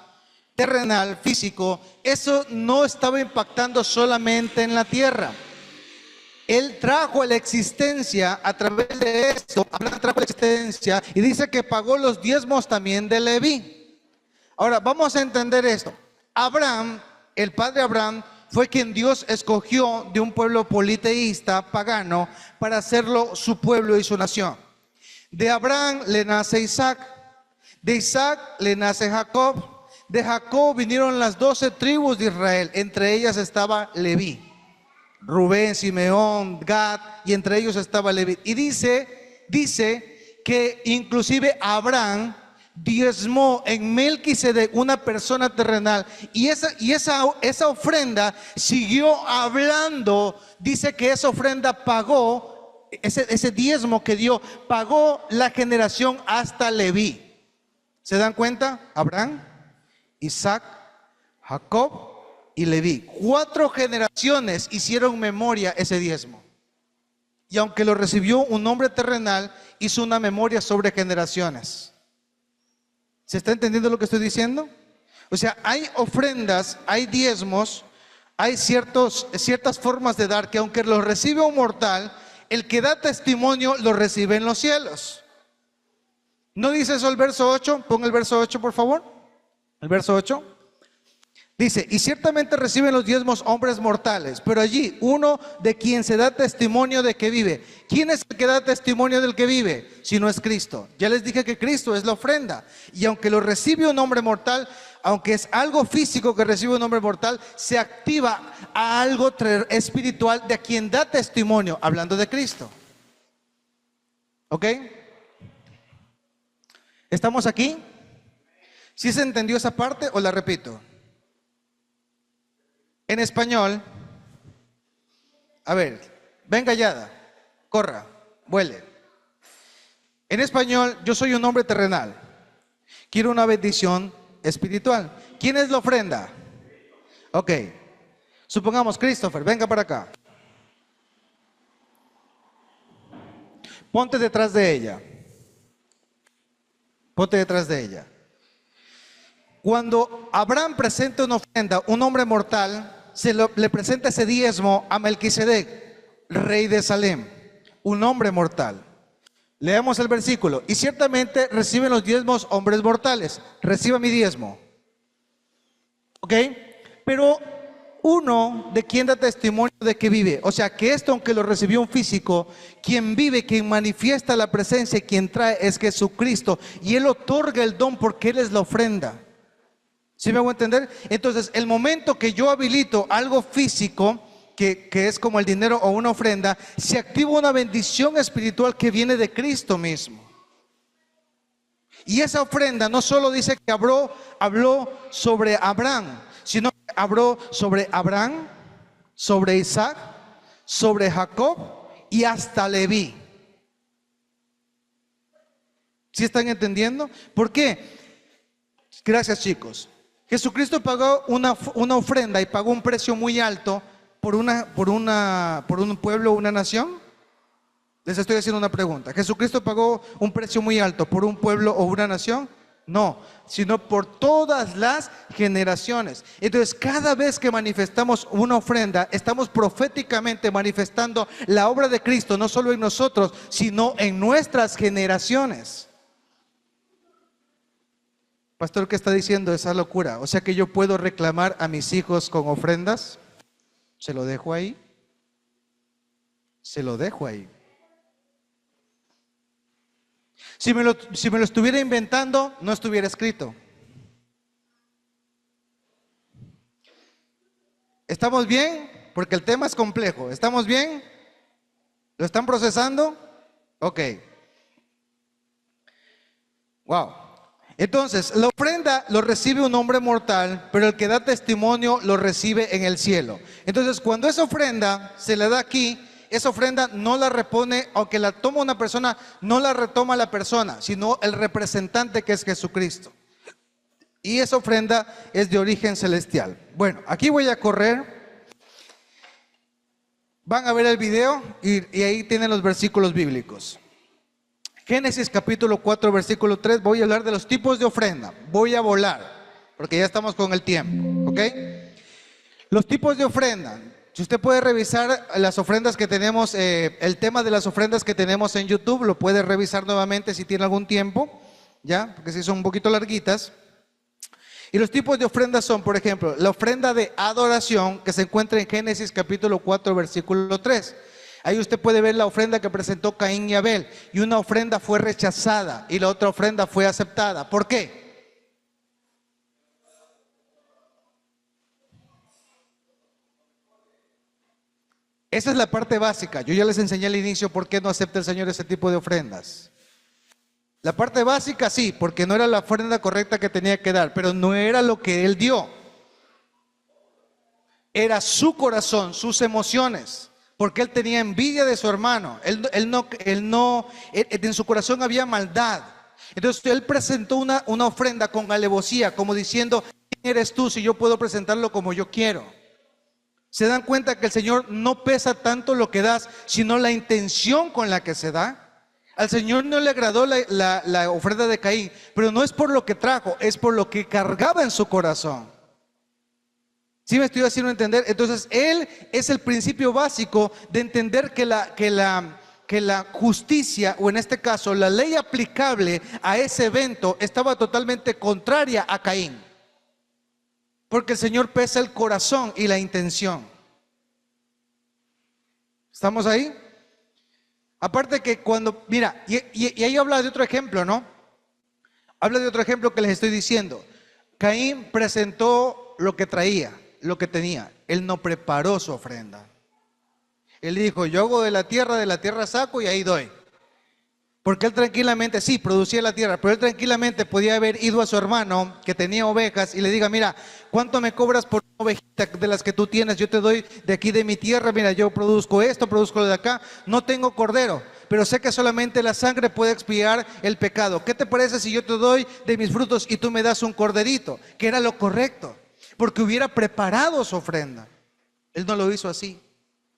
terrenal, físico, eso no estaba impactando solamente en la tierra. Él trajo a la existencia a través de esto, Abraham trajo a la existencia y dice que pagó los diezmos también de Leví. Ahora vamos a entender esto. Abraham, el padre Abraham, fue quien Dios escogió de un pueblo politeísta, pagano, para hacerlo su pueblo y su nación. De Abraham le nace Isaac, de Isaac le nace Jacob, de Jacob vinieron las 12 tribus de Israel, entre ellas estaba Leví. Rubén, Simeón, Gad, y entre ellos estaba Leví. Y dice que inclusive Abraham diezmó en Melquisedec, una persona terrenal, y esa ofrenda siguió hablando. Dice que esa ofrenda pagó, ese diezmo que dio, pagó la generación hasta Leví. ¿Se dan cuenta? Abraham, Isaac, Jacob y Leví. 4 generaciones hicieron memoria ese diezmo. Y aunque lo recibió un hombre terrenal, hizo una memoria sobre generaciones. ¿Se está entendiendo lo que estoy diciendo? O sea, hay ofrendas, hay diezmos, hay ciertas formas de dar que aunque los recibe un mortal, el que da testimonio lo recibe en los cielos. ¿No dice eso el verso 8? Pon el verso 8, por favor. El verso 8. Dice, y ciertamente reciben los diezmos hombres mortales, pero allí uno de quien se da testimonio de que vive. ¿Quién es el que da testimonio del que vive? Si no es Cristo. Ya les dije que Cristo es la ofrenda. Y aunque lo recibe un hombre mortal, aunque es algo físico que recibe un hombre mortal, se activa a algo espiritual de quien da testimonio, hablando de Cristo. ¿Ok? ¿Estamos aquí? ¿Sí se entendió esa parte o la repito? En español, a ver, venga Yada, corra, vuele. En español, yo soy un hombre terrenal. Quiero una bendición espiritual. ¿Quién es la ofrenda? Ok, supongamos Christopher, venga para acá. Ponte detrás de ella. Ponte detrás de ella. Cuando Abraham presenta una ofrenda, un hombre mortal le presenta ese diezmo a Melquisedec, rey de Salem, un hombre mortal. Leamos el versículo. Y ciertamente reciben los diezmos hombres mortales. Reciba mi diezmo. ¿Ok? Pero uno de quien da testimonio de que vive. O sea que esto, aunque lo recibió un físico, quien vive, quien manifiesta la presencia y quien trae es Jesucristo. Y Él otorga el don porque Él es la ofrenda. ¿Sí me hago entender? Entonces, el momento que yo habilito algo físico, que es como el dinero o una ofrenda, se activa una bendición espiritual que viene de Cristo mismo. Y esa ofrenda no solo dice que habló sobre Abraham, sino que habló sobre Abraham, sobre Isaac, sobre Jacob y hasta Leví. ¿Sí están entendiendo? ¿Por qué? Gracias, chicos. Jesucristo pagó una ofrenda y pagó un precio muy alto por un pueblo, una nación. Les estoy haciendo una pregunta. ¿Jesucristo pagó un precio muy alto por un pueblo o una nación? No, sino por todas las generaciones. Entonces, cada vez que manifestamos una ofrenda, estamos proféticamente manifestando la obra de Cristo, no solo en nosotros, sino en nuestras generaciones. Pastor, ¿qué está diciendo esa locura? O sea que yo puedo reclamar a mis hijos con ofrendas. ¿Se lo dejo ahí? Se lo dejo ahí. Si me lo estuviera inventando, no estuviera escrito. ¿Estamos bien? Porque el tema es complejo. ¿Estamos bien? ¿Lo están procesando? Ok. Wow. Entonces, la ofrenda lo recibe un hombre mortal, pero el que da testimonio lo recibe en el cielo. Entonces, cuando esa ofrenda se le da aquí, esa ofrenda no la repone, aunque la toma una persona, no la retoma la persona, sino el representante, que es Jesucristo. Y esa ofrenda es de origen celestial. Bueno, aquí voy a correr. Van a ver el video y ahí tienen los versículos bíblicos. Génesis capítulo 4, versículo 3, voy a hablar de los tipos de ofrenda. Voy a volar, porque ya estamos con el tiempo, ¿ok? Los tipos de ofrenda. Si usted puede revisar las ofrendas que tenemos, el tema de las ofrendas que tenemos en YouTube, lo puede revisar nuevamente si tiene algún tiempo, ¿ya? Porque sí son un poquito larguitas. Y los tipos de ofrendas son, por ejemplo, la ofrenda de adoración, que se encuentra en Génesis capítulo 4, versículo 3. Ahí usted puede ver la ofrenda que presentó Caín y Abel. Y una ofrenda fue rechazada y la otra ofrenda fue aceptada. ¿Por qué? Esa es la parte básica. Yo ya les enseñé al inicio por qué no acepta el Señor ese tipo de ofrendas. La parte básica sí, porque no era la ofrenda correcta que tenía que dar, pero no era lo que Él dio. Era su corazón, sus emociones. Porque él tenía envidia de su hermano. En su corazón había maldad. Entonces él presentó una ofrenda con alevosía, como diciendo: ¿quién eres tú si yo puedo presentarlo como yo quiero? Se dan cuenta que el Señor no pesa tanto lo que das, sino la intención con la que se da. Al Señor no le agradó la ofrenda de Caín, pero no es por lo que trajo, es por lo que cargaba en su corazón. ¿Sí me estoy haciendo entender? Entonces, él es el principio básico de entender que la justicia, o en este caso, la ley aplicable a ese evento, estaba totalmente contraria a Caín. Porque el Señor pesa el corazón y la intención. ¿Estamos ahí? Aparte que cuando, mira, y ahí habla de otro ejemplo, ¿no? Habla de otro ejemplo que les estoy diciendo. Caín presentó lo que traía, lo que tenía. Él no preparó su ofrenda. Él dijo: yo hago de la tierra saco y ahí doy. Porque él tranquilamente, sí, producía la tierra, pero él tranquilamente podía haber ido a su hermano que tenía ovejas y le diga: mira, ¿cuánto me cobras por una ovejita de las que tú tienes? Yo te doy de aquí de mi tierra, mira, yo produzco esto, produzco lo de acá, no tengo cordero, pero sé que solamente la sangre puede expiar el pecado. ¿Qué te parece si yo te doy de mis frutos y tú me das un corderito? Que era lo correcto, porque hubiera preparado su ofrenda. Él no lo hizo así.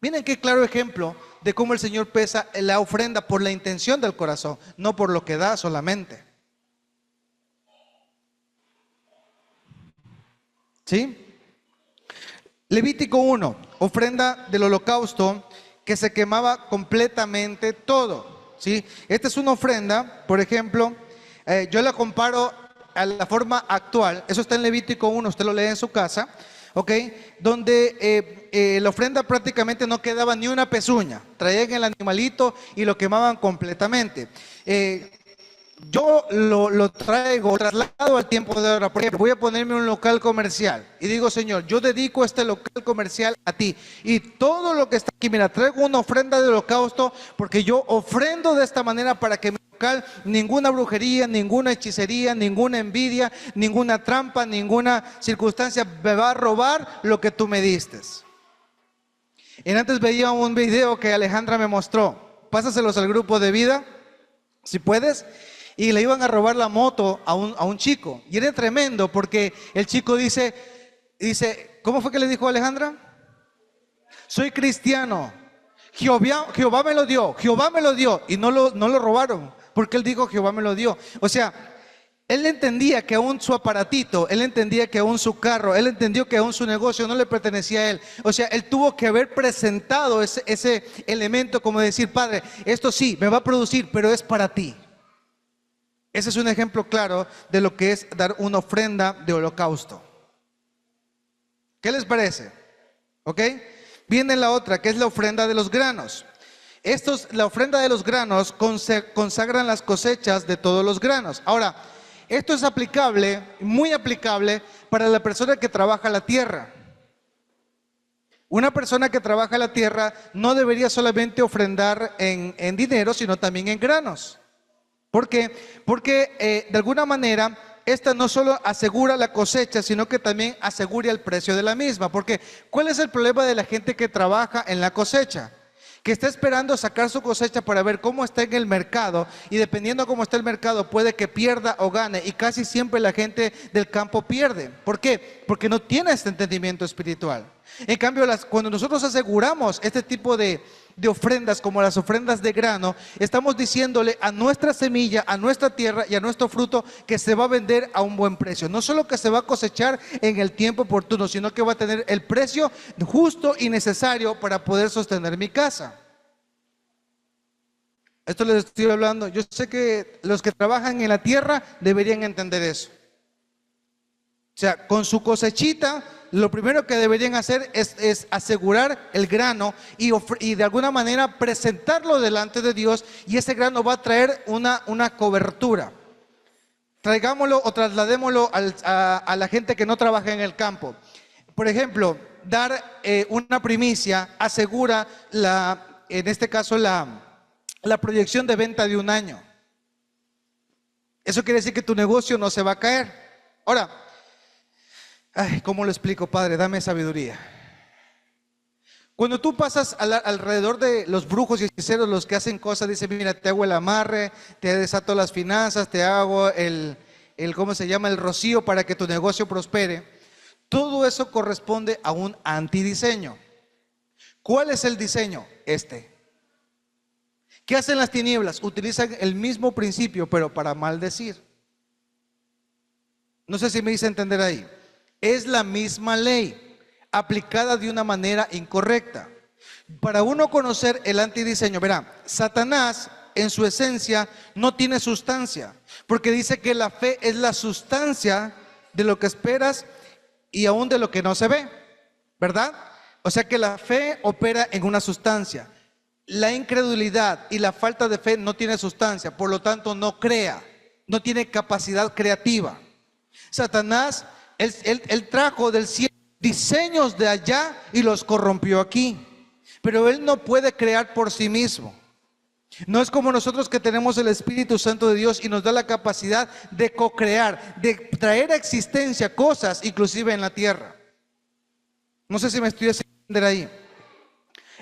Miren qué claro ejemplo de cómo el Señor pesa la ofrenda por la intención del corazón, no por lo que da solamente. ¿Sí? Levítico 1, ofrenda del holocausto, que se quemaba completamente todo. ¿Sí? Esta es una ofrenda, por ejemplo, yo la comparo a la forma actual. Eso está en Levítico 1, usted lo lee en su casa. ¿Ok? Donde la ofrenda prácticamente no quedaba ni una pezuña. Traían el animalito y lo quemaban completamente. Yo lo traslado al tiempo de ahora. Por ejemplo, voy a ponerme un local comercial y digo: Señor, yo dedico este local comercial a ti. Y todo lo que está aquí, mira, traigo una ofrenda de holocausto, porque yo ofrendo de esta manera para que mi local local, ninguna brujería, ninguna hechicería, ninguna envidia, ninguna trampa, ninguna circunstancia me va a robar lo que tú me diste. Y antes veía un video que Alejandra me mostró. Pásaselos al grupo de vida, si puedes. Y le iban a robar la moto a un chico. Y era tremendo porque el chico dice, ¿cómo fue que le dijo a Alejandra? Soy cristiano. Jehová me lo dio, Jehová me lo dio. Y no lo robaron, porque él dijo Jehová me lo dio. O sea, él entendía que aún su aparatito, él entendía que aún su carro, él entendió que aún su negocio no le pertenecía a él. O sea, él tuvo que haber presentado ese elemento como decir, Padre, esto sí, me va a producir, pero es para ti. Ese es un ejemplo claro de lo que es dar una ofrenda de holocausto. ¿Qué les parece? ¿Ok? Viene la otra, que es la ofrenda de los granos. La ofrenda de los granos consagran las cosechas de todos los granos. Ahora, esto es aplicable, muy aplicable para la persona que trabaja la tierra. Una persona que trabaja la tierra no debería solamente ofrendar en dinero, sino también en granos. ¿Por qué? Porque de alguna manera esta no solo asegura la cosecha, sino que también asegura el precio de la misma. Porque ¿cuál es el problema de la gente que trabaja en la cosecha? Que está esperando sacar su cosecha para ver cómo está en el mercado, y dependiendo cómo está el mercado puede que pierda o gane, y casi siempre la gente del campo pierde. ¿Por qué? Porque no tiene este entendimiento espiritual. En cambio, cuando nosotros aseguramos este tipo de ofrendas, como las ofrendas de grano, estamos diciéndole a nuestra semilla, a nuestra tierra y a nuestro fruto que se va a vender a un buen precio. No solo que se va a cosechar en el tiempo oportuno, sino que va a tener el precio justo y necesario para poder sostener mi casa. Esto les estoy hablando. Yo sé que los que trabajan en la tierra deberían entender eso. O sea, con su cosechita, lo primero que deberían hacer es asegurar el grano y de alguna manera presentarlo delante de Dios, y ese grano va a traer una cobertura. Traigámoslo o trasladémoslo a la gente que no trabaja en el campo. Por ejemplo, dar una primicia asegura en este caso la proyección de venta de un año. Eso quiere decir que tu negocio no se va a caer. Ahora, ¿cómo lo explico, Padre? Dame sabiduría. Cuando tú pasas alrededor de los brujos y hechiceros, los que hacen cosas, dicen, mira, te hago el amarre, te desato las finanzas, te hago ¿cómo se llama? El rocío para que tu negocio prospere. Todo eso corresponde a un antidiseño. ¿Cuál es el diseño? ¿Qué hacen las tinieblas? Utilizan el mismo principio, pero para maldecir. No sé si me hice entender ahí. Es la misma ley, aplicada de una manera incorrecta. Para uno conocer el antidiseño, verá, Satanás en su esencia no tiene sustancia, porque dice que la fe es la sustancia de lo que esperas y aún de lo que no se ve, ¿verdad? O sea que la fe opera en una sustancia. La incredulidad y la falta de fe no tiene sustancia, por lo tanto no crea, no tiene capacidad creativa. Satanás, él trajo del cielo diseños de allá y los corrompió aquí, pero él no puede crear por sí mismo. No es como nosotros, que tenemos el Espíritu Santo de Dios y nos da la capacidad de co-crear, de traer a existencia cosas inclusive en la tierra. No sé si me estoy haciendo entender ahí.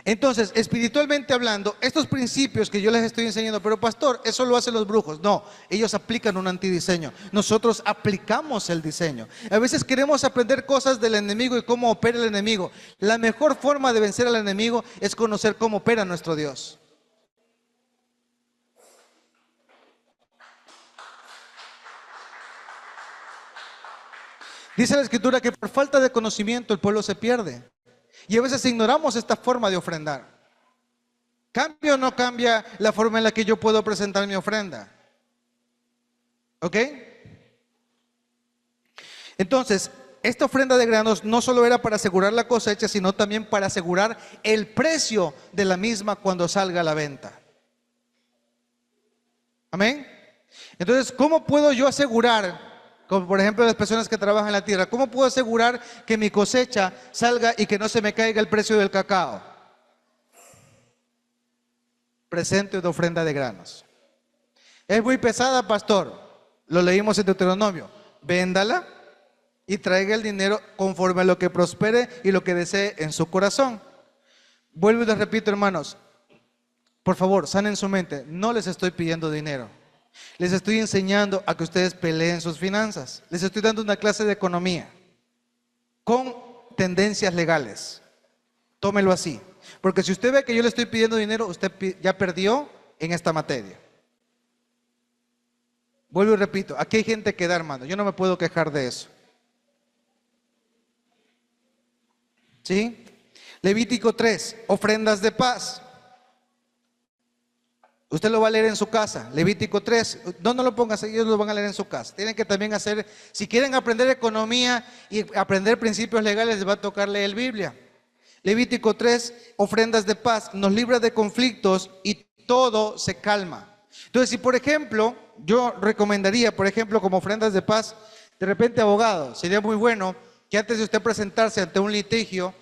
Entonces, espiritualmente hablando, estos principios que yo les estoy enseñando, pero pastor, eso lo hacen los brujos. No, ellos aplican un antidiseño. Nosotros aplicamos el diseño. A veces queremos aprender cosas del enemigo y cómo opera el enemigo. La mejor forma de vencer al enemigo es conocer cómo opera nuestro Dios. Dice la Escritura que por falta de conocimiento el pueblo se pierde. Y a veces ignoramos esta forma de ofrendar. ¿Cambia o no cambia la forma en la que yo puedo presentar mi ofrenda? ¿Ok? Entonces, esta ofrenda de granos no solo era para asegurar la cosecha, sino también para asegurar el precio de la misma cuando salga a la venta. Amén. Entonces, ¿cómo puedo yo asegurar, como por ejemplo las personas que trabajan en la tierra, cómo puedo asegurar que mi cosecha salga y que no se me caiga el precio del cacao? Presente una ofrenda de granos. Es muy pesada, pastor. Lo leímos en Deuteronomio. Véndala y traiga el dinero conforme a lo que prospere y lo que desee en su corazón. Vuelvo y les repito, hermanos, por favor, sanen su mente. No les estoy pidiendo dinero. Les estoy enseñando a que ustedes peleen sus finanzas. Les estoy dando una clase de economía con tendencias legales. Tómelo así. Porque si usted ve que yo le estoy pidiendo dinero, usted ya perdió en esta materia. Vuelvo y repito, aquí hay gente que da, hermano. Yo no me puedo quejar de eso. ¿Sí? Levítico 3, ofrendas de paz. Usted lo va a leer en su casa, Levítico 3. No lo pongas, ellos lo van a leer en su casa. Tienen que también hacer, si quieren aprender economía y aprender principios legales, les va a tocar leer Biblia. Levítico 3, ofrendas de paz, nos libra de conflictos y todo se calma. Entonces, si por ejemplo, yo recomendaría, por ejemplo, como ofrendas de paz, de repente abogado, sería muy bueno que antes de usted presentarse ante un litigio,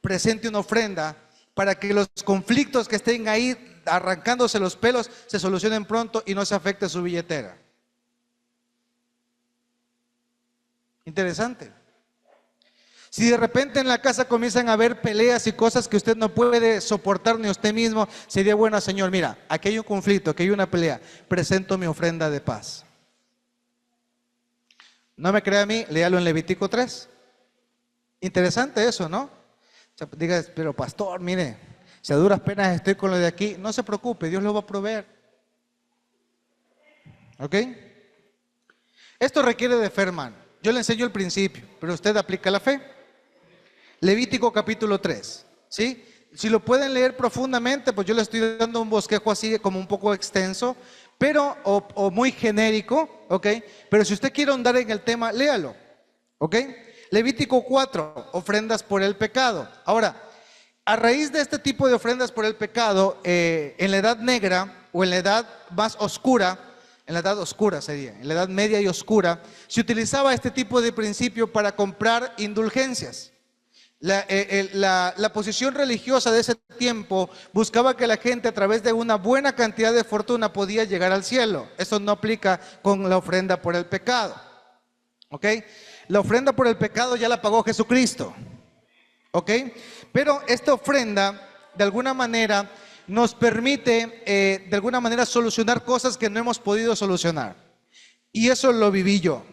presente una ofrenda para que los conflictos que estén ahí arrancándose los pelos se solucionen pronto y no se afecte su billetera. Interesante. Si de repente en la casa comienzan a haber peleas y cosas que usted no puede soportar ni usted mismo, sería bueno, Señor, mira, aquí hay un conflicto, aquí hay una pelea, presento mi ofrenda de paz. No me crea a mí, léalo en Levítico 3. Interesante eso, ¿no? O sea, diga, pero pastor, mire, si a duras penas estoy con lo de aquí, no se preocupe, Dios lo va a proveer. ¿Ok? Esto requiere de fe, hermano. Yo le enseño el principio, pero usted aplica la fe. Levítico capítulo 3, ¿sí? Si lo pueden leer profundamente, pues yo le estoy dando un bosquejo así como un poco extenso, pero o muy genérico, ¿ok? Pero si usted quiere ahondar en el tema, léalo, ¿ok? Levítico 4, ofrendas por el pecado. Ahora, a raíz de este tipo de ofrendas por el pecado, en la edad negra o en la edad más oscura, en la edad oscura sería, en la edad media y oscura, se utilizaba este tipo de principio para comprar indulgencias. La posición religiosa de ese tiempo buscaba que la gente a través de una buena cantidad de fortuna podía llegar al cielo. Eso no aplica con la ofrenda por el pecado. ¿Ok? La ofrenda por el pecado ya la pagó Jesucristo. ¿Ok? Pero esta ofrenda, de alguna manera, nos permite, de alguna manera, solucionar cosas que no hemos podido solucionar. Y eso lo viví yo.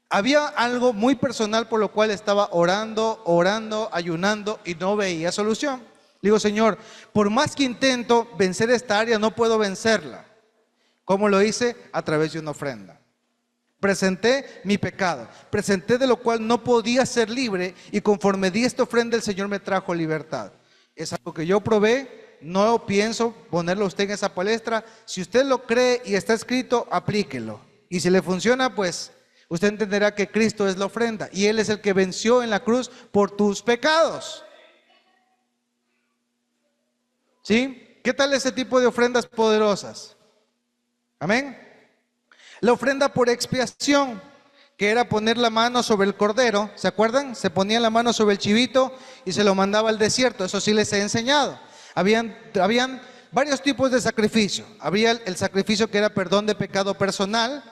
Había algo muy personal por lo cual estaba orando, ayunando y no veía solución. Le digo, Señor, por más que intento vencer esta área, no puedo vencerla. ¿Cómo lo hice? A través de una ofrenda. Presenté mi pecado, presenté de lo cual no podía ser libre y conforme di esta ofrenda, el Señor me trajo libertad. Es algo que yo probé, no pienso ponerlo a usted en esa palestra. Si usted lo cree y está escrito, aplíquelo. Y si le funciona, pues usted entenderá que Cristo es la ofrenda y Él es el que venció en la cruz por tus pecados. ¿Sí? ¿Qué tal ese tipo de ofrendas poderosas? Amén. La ofrenda por expiación, que era poner la mano sobre el cordero, ¿se acuerdan? Se ponía la mano sobre el chivito y se lo mandaba al desierto. Eso sí les he enseñado. Habían varios tipos de sacrificio. Había el sacrificio que era perdón de pecado personal,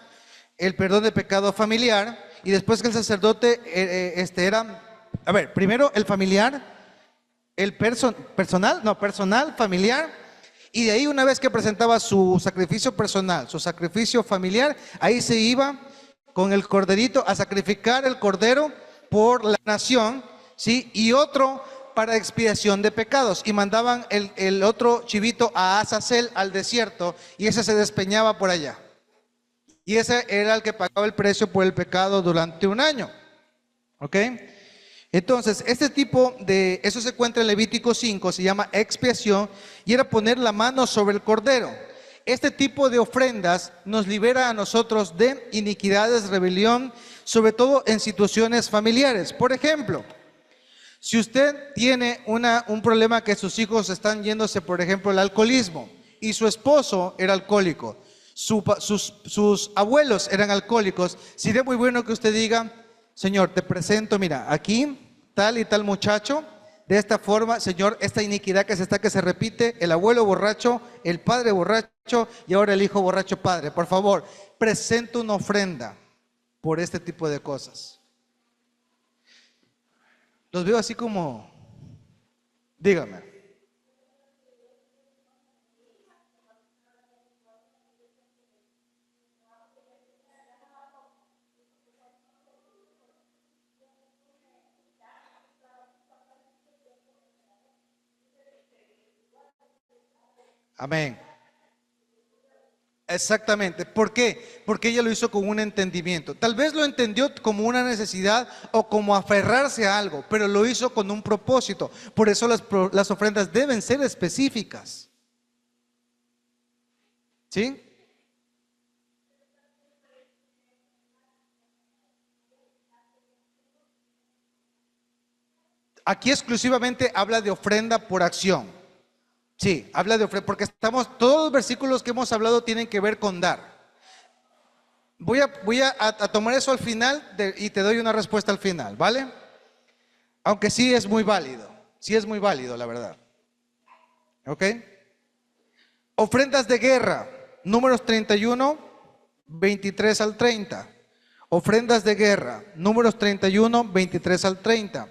el perdón de pecado familiar, y después que el sacerdote primero el familiar, el personal, familiar, y de ahí una vez que presentaba su sacrificio personal, su sacrificio familiar, ahí se iba con el corderito a sacrificar el cordero por la nación, ¿sí? Y otro para expiación de pecados, y mandaban el otro chivito a Azazel, al desierto, y ese se despeñaba por allá. Y ese era el que pagaba el precio por el pecado durante un año. ¿Ok? Entonces, eso se encuentra en Levítico 5, se llama expiación, y era poner la mano sobre el cordero. Este tipo de ofrendas nos libera a nosotros de iniquidades, rebelión, sobre todo en situaciones familiares. Por ejemplo, si usted tiene un problema que sus hijos están yéndose, por ejemplo, al alcoholismo, y su esposo era alcohólico, sus abuelos eran alcohólicos, sería muy bueno que usted diga, Señor, te presento, mira, aquí tal y tal muchacho, de esta forma, Señor, esta iniquidad que se repite, el abuelo borracho, el padre borracho, y ahora el hijo borracho padre. Por favor, presenta una ofrenda por este tipo de cosas. Los veo así como, dígame. Amén. Exactamente. ¿Por qué? Porque ella lo hizo con un entendimiento. Tal vez lo entendió como una necesidad o como aferrarse a algo, pero lo hizo con un propósito. Por eso las ofrendas deben ser específicas. ¿Sí? Aquí exclusivamente habla de ofrenda por acción. Sí, habla de ofrenda, porque todos los versículos que hemos hablado tienen que ver con dar. Voy a tomar eso al final y te doy una respuesta al final, ¿vale? Aunque sí es muy válido, la verdad. ¿Ok? Ofrendas de guerra, Números 31, 23 al 30. Ofrendas de guerra, Números 31, 23 al 30.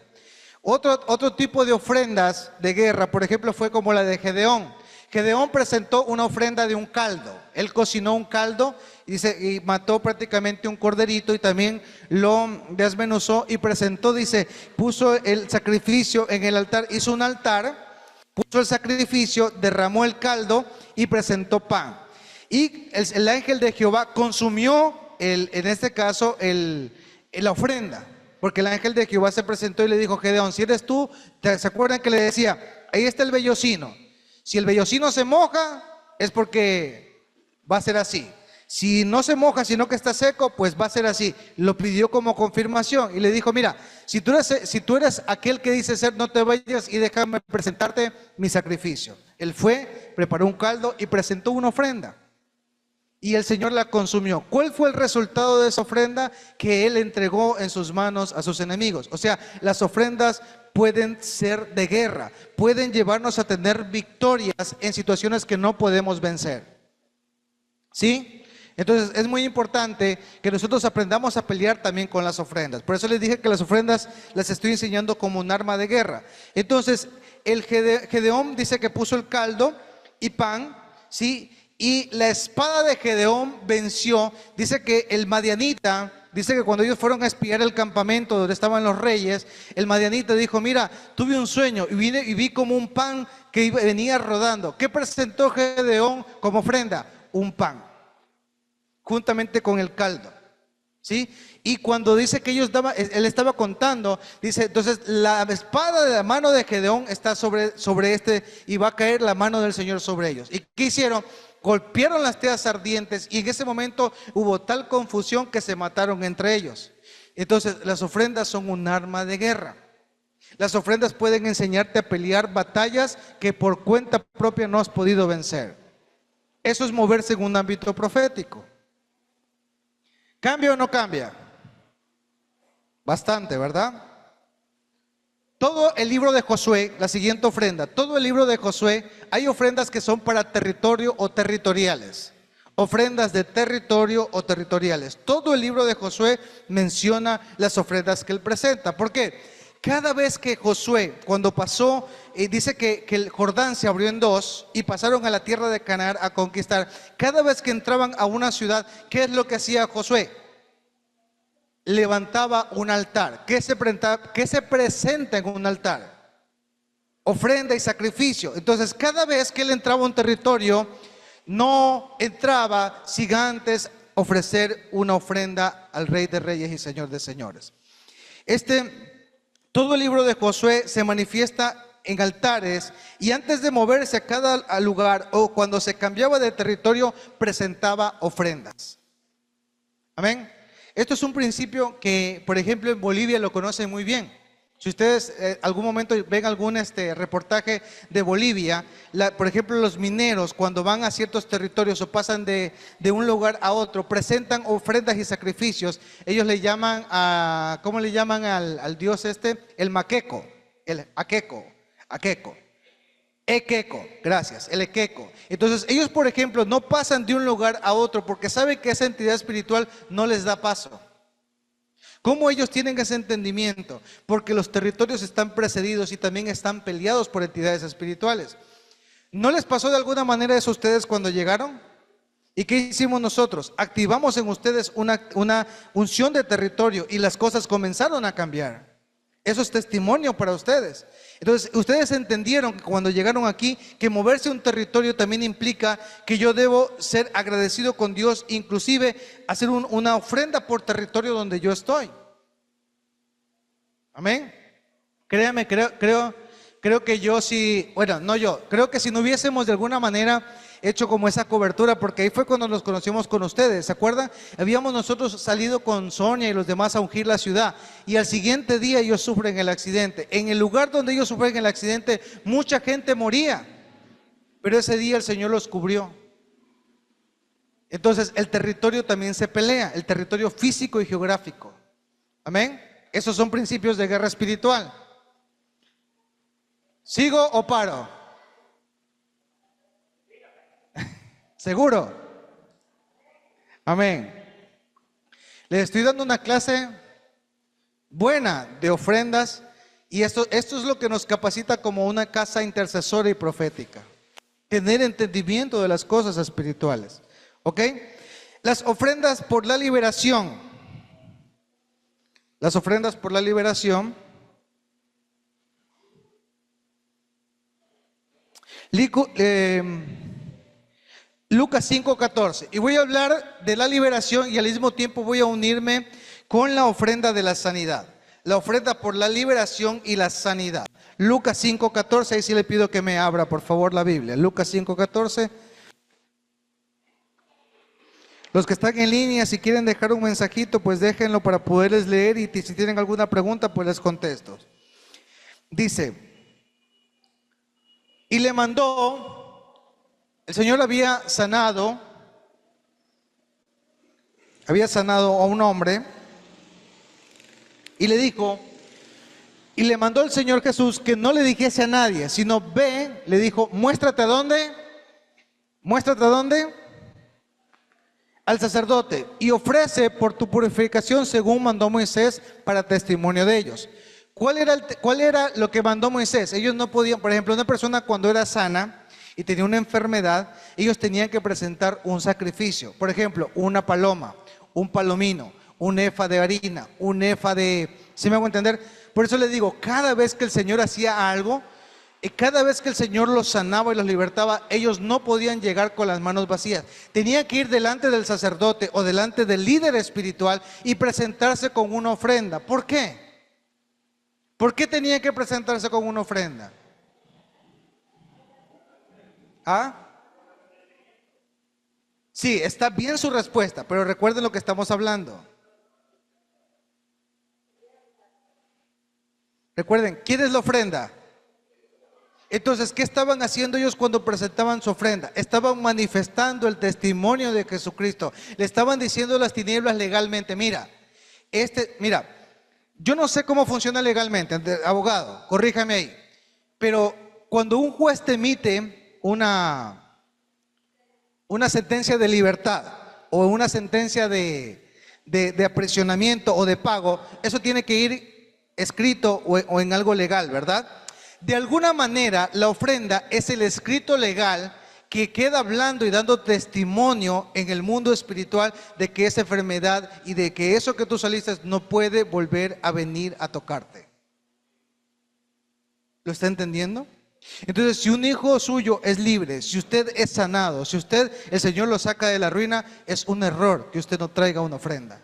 Otro tipo de ofrendas de guerra, por ejemplo, fue como la de Gedeón. Gedeón presentó una ofrenda de un caldo. Él cocinó un caldo y mató prácticamente un corderito y también lo desmenuzó y presentó, dice, puso el sacrificio en el altar, hizo un altar, puso el sacrificio, derramó el caldo y presentó pan. Y el ángel de Jehová consumió, en este caso, la ofrenda. Porque el ángel de Jehová se presentó y le dijo: Gedeón, si eres tú, ¿se acuerdan que le decía? Ahí está el vellocino. Si el vellocino se moja, es porque va a ser así. Si no se moja, sino que está seco, pues va a ser así. Lo pidió como confirmación y le dijo: mira, si tú eres aquel que dice ser, no te vayas y déjame presentarte mi sacrificio. Él fue, preparó un caldo y presentó una ofrenda. Y el Señor la consumió. ¿Cuál fue el resultado de esa ofrenda? Que Él entregó en sus manos a sus enemigos. O sea, las ofrendas pueden ser de guerra, pueden llevarnos a tener victorias en situaciones que no podemos vencer. ¿Sí? Entonces es muy importante que nosotros aprendamos a pelear también con las ofrendas. Por eso les dije que las ofrendas las estoy enseñando como un arma de guerra. Entonces, el Gedeón dice que puso el caldo y pan, ¿sí? Y la espada de Gedeón venció. Dice que el madianita, dice que cuando ellos fueron a espiar el campamento donde estaban los reyes, el madianita dijo: mira, tuve un sueño y vi como un pan que venía rodando. ¿Qué presentó Gedeón como ofrenda? Un pan, juntamente con el caldo. ¿Sí? Y cuando dice que él estaba contando, dice, entonces la espada de la mano de Gedeón está sobre este y va a caer la mano del Señor sobre ellos. ¿Y qué hicieron? Golpearon las teas ardientes y en ese momento hubo tal confusión que se mataron entre ellos. Entonces las ofrendas son un arma de guerra. Las ofrendas pueden enseñarte a pelear batallas que por cuenta propia no has podido vencer. Eso es moverse en un ámbito profético. ¿Cambia o no cambia? Bastante, ¿verdad? Todo el libro de Josué, la siguiente ofrenda, todo el libro de Josué, hay ofrendas que son para territorio o territoriales. Ofrendas de territorio o territoriales. Todo el libro de Josué menciona las ofrendas que él presenta. ¿Por qué? Cada vez que Josué, cuando pasó, dice que el Jordán se abrió en dos y pasaron a la tierra de Canaán a conquistar. Cada vez que entraban a una ciudad, ¿qué es lo que hacía Josué? Levantaba un altar. ¿Qué se presenta en un altar? Ofrenda y sacrificio. Entonces, cada vez que él entraba a un territorio, no entraba sin antes ofrecer una ofrenda al Rey de Reyes y Señor de Señores. Todo el libro de Josué se manifiesta en altares y antes de moverse a cada lugar o cuando se cambiaba de territorio, presentaba ofrendas. Amén. Esto es un principio que, por ejemplo, en Bolivia lo conocen muy bien. Si ustedes algún momento ven algún reportaje de Bolivia, por ejemplo, los mineros cuando van a ciertos territorios o pasan de un lugar a otro, presentan ofrendas y sacrificios. Ellos le llaman ¿cómo le llaman al dios el maqueco, el aqueco. Equeco, gracias, el equeco. Entonces ellos, por ejemplo, no pasan de un lugar a otro porque saben que esa entidad espiritual no les da paso. ¿Cómo ellos tienen ese entendimiento? Porque los territorios están precedidos y también están peleados por entidades espirituales. ¿No les pasó de alguna manera eso a ustedes cuando llegaron? ¿Y qué hicimos nosotros? Activamos en ustedes una unción de territorio y las cosas comenzaron a cambiar. Eso es testimonio para ustedes. Entonces, ustedes entendieron que cuando llegaron aquí, que moverse un territorio también implica que yo debo ser agradecido con Dios, inclusive hacer una ofrenda por territorio donde yo estoy. Amén. Créame, creo que yo sí, bueno, no yo, creo que si no hubiésemos de alguna manera hecho como esa cobertura, porque ahí fue cuando nos conocimos con ustedes, ¿se acuerdan? Habíamos nosotros salido con Sonia y los demás a ungir la ciudad, y al siguiente día ellos sufren el accidente. En el lugar donde ellos sufren el accidente, mucha gente moría, pero ese día el Señor los cubrió. Entonces el territorio también se pelea, el territorio físico y geográfico. Amén. Esos son principios de guerra espiritual. ¿Sigo o paro? ¿Seguro? Amén. Les estoy dando una clase buena de ofrendas y esto es lo que nos capacita como una casa intercesora y profética. Tener entendimiento de las cosas espirituales. ¿Ok? Las ofrendas por la liberación. Las ofrendas por la liberación. Lucas 5:14. Y voy a hablar de la liberación y al mismo tiempo voy a unirme con la ofrenda de la sanidad. La ofrenda por la liberación y la sanidad. Lucas 5:14, ahí sí le pido que me abra por favor la Biblia. Lucas 5:14. Los que están en línea, si quieren dejar un mensajito, pues déjenlo para poderles leer y si tienen alguna pregunta, pues les contesto. Dice, y le mandó... El Señor había sanado a un hombre y le dijo, y le mandó el Señor Jesús que no le dijese a nadie, sino ve, le dijo, muéstrate a dónde, al sacerdote y ofrece por tu purificación según mandó Moisés para testimonio de ellos. ¿Cuál era lo que mandó Moisés? Ellos no podían, por ejemplo, una persona cuando era sana y tenía una enfermedad, ellos tenían que presentar un sacrificio. Por ejemplo, una paloma, un palomino, un efa de harina, un efa de... ¿Sí me hago entender? Por eso les digo, cada vez que el Señor hacía algo, y cada vez que el Señor los sanaba y los libertaba, ellos no podían llegar con las manos vacías. Tenían que ir delante del sacerdote o delante del líder espiritual y presentarse con una ofrenda. ¿Por qué? ¿Por qué tenían que presentarse con una ofrenda? ¿Ah? Sí, está bien su respuesta, pero recuerden lo que estamos hablando. Recuerden, ¿quién es la ofrenda? Entonces, ¿qué estaban haciendo ellos cuando presentaban su ofrenda? Estaban manifestando el testimonio de Jesucristo. Le estaban diciendo a las tinieblas legalmente, mira, yo no sé cómo funciona legalmente, abogado, corríjame ahí, pero cuando un juez te emite una sentencia de libertad o una sentencia de aprisionamiento o de pago, eso tiene que ir escrito o en algo legal, ¿verdad? De alguna manera, la ofrenda es el escrito legal que queda hablando y dando testimonio en el mundo espiritual de que esa enfermedad y de que eso que tú saliste no puede volver a venir a tocarte. ¿Lo está entendiendo? Entonces, si un hijo suyo es libre, si usted es sanado, si el Señor lo saca de la ruina, es un error que usted no traiga una ofrenda.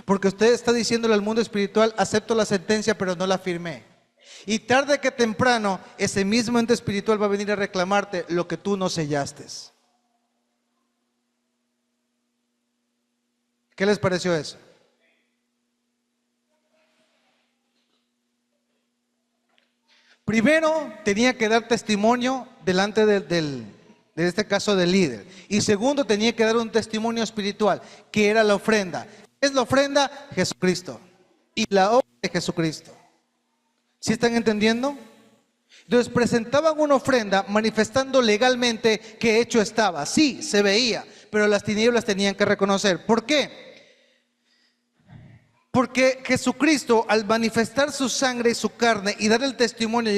Porque usted está diciéndole al mundo espiritual, acepto la sentencia, pero no la firmé. Y tarde que temprano, ese mismo ente espiritual va a venir a reclamarte lo que tú no sellaste. ¿Qué les pareció eso? Primero, tenía que dar testimonio delante de este caso del líder. Y segundo, tenía que dar un testimonio espiritual, que era la ofrenda. ¿Qué es la ofrenda? Jesucristo. Y la obra de Jesucristo. ¿Sí están entendiendo? Entonces presentaban una ofrenda manifestando legalmente que hecho estaba. Sí, se veía, pero las tinieblas tenían que reconocer. ¿Por qué? Porque Jesucristo, al manifestar su sangre y su carne y dar el testimonio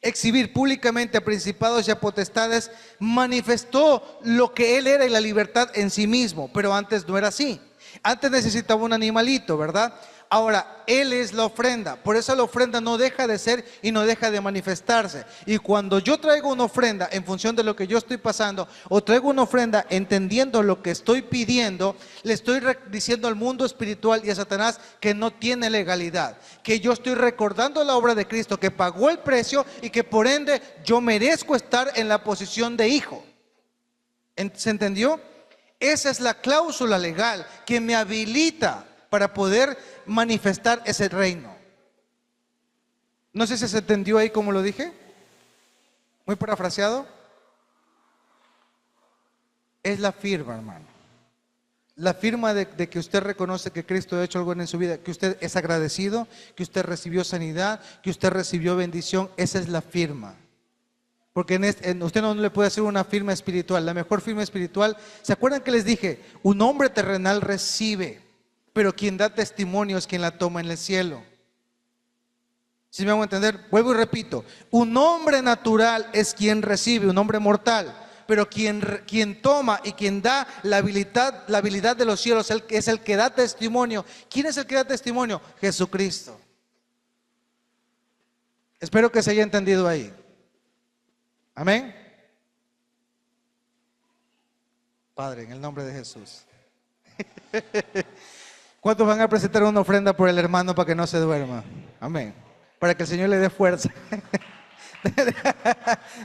exhibir públicamente a principados y a potestades, manifestó lo que Él era y la libertad en sí mismo. Pero antes no era así. Antes necesitaba un animalito, ¿verdad? Ahora, Él es la ofrenda. Por eso la ofrenda no deja de ser y no deja de manifestarse. Y cuando yo traigo una ofrenda en función de lo que yo estoy pasando, o traigo una ofrenda entendiendo lo que estoy pidiendo, le estoy diciendo al mundo espiritual y a Satanás que no tiene legalidad. Que yo estoy recordando la obra de Cristo, que pagó el precio y que por ende yo merezco estar en la posición de hijo. ¿Se entendió? Esa es la cláusula legal que me habilita para poder manifestar ese reino. No sé si se entendió ahí como lo dije. Muy parafraseado. Es la firma, hermano. La firma de que usted reconoce que Cristo ha hecho algo en su vida, que usted es agradecido, que usted recibió sanidad, que usted recibió bendición. Esa es la firma. Porque usted no le puede hacer una firma espiritual. La mejor firma espiritual, ¿se acuerdan que les dije? Un hombre terrenal recibe, pero quien da testimonio es quien la toma en el cielo. ¿Sí me hago entender? Vuelvo y repito, un hombre natural es quien recibe, un hombre mortal, pero quien toma y quien da la habilidad de los cielos es el que da testimonio. ¿Quién es el que da testimonio? Jesucristo. Espero que se haya entendido ahí. Amén. Padre, en el nombre de Jesús. ¿Cuántos van a presentar una ofrenda por el hermano para que no se duerma? Amén. Para que el Señor le dé fuerza.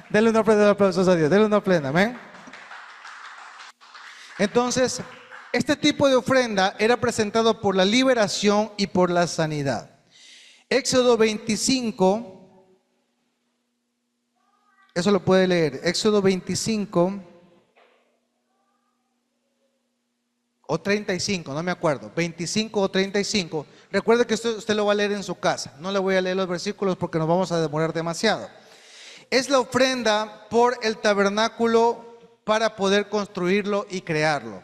Denle una ofrenda de aplausos a Dios. Denle una ofrenda. Amén. Entonces, este tipo de ofrenda era presentado por la liberación y por la sanidad. Éxodo 25. Eso lo puede leer. Éxodo 25 o 35, no me acuerdo. 25 o 35. Recuerde que esto usted lo va a leer en su casa. No le voy a leer los versículos porque nos vamos a demorar demasiado. Es la ofrenda por el tabernáculo para poder construirlo y crearlo.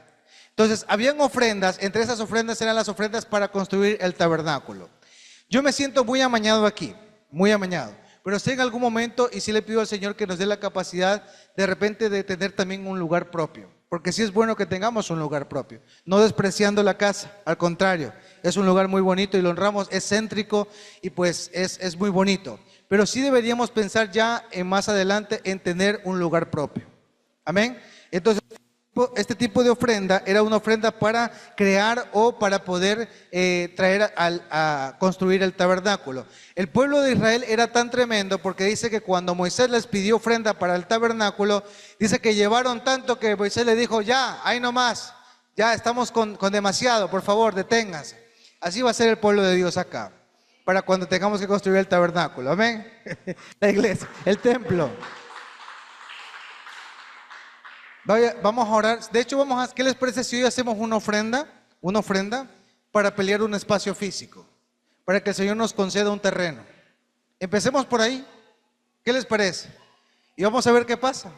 Entonces, habían ofrendas. Entre esas ofrendas eran las ofrendas para construir el tabernáculo. Yo me siento muy amañado aquí. Muy amañado. Pero si en algún momento, y sí le pido al Señor que nos dé la capacidad de repente de tener también un lugar propio. Porque sí es bueno que tengamos un lugar propio. No despreciando la casa, al contrario. Es un lugar muy bonito y lo honramos, es céntrico y pues es muy bonito. Pero sí deberíamos pensar ya en más adelante en tener un lugar propio. Amén. Entonces, este tipo de ofrenda era una ofrenda para crear o para poder traer a construir el tabernáculo. El pueblo de Israel era tan tremendo porque dice que cuando Moisés les pidió ofrenda para el tabernáculo, dice que llevaron tanto que Moisés le dijo, ya, ahí nomás, ya estamos con demasiado, por favor, deténganse. Así va a ser el pueblo de Dios acá, para cuando tengamos que construir el tabernáculo. Amén. La iglesia, el templo. Vamos a orar. De hecho, ¿qué les parece si hoy hacemos una ofrenda para pelear un espacio físico? Para que el Señor nos conceda un terreno. Empecemos por ahí. ¿Qué les parece? Y vamos a ver qué pasa.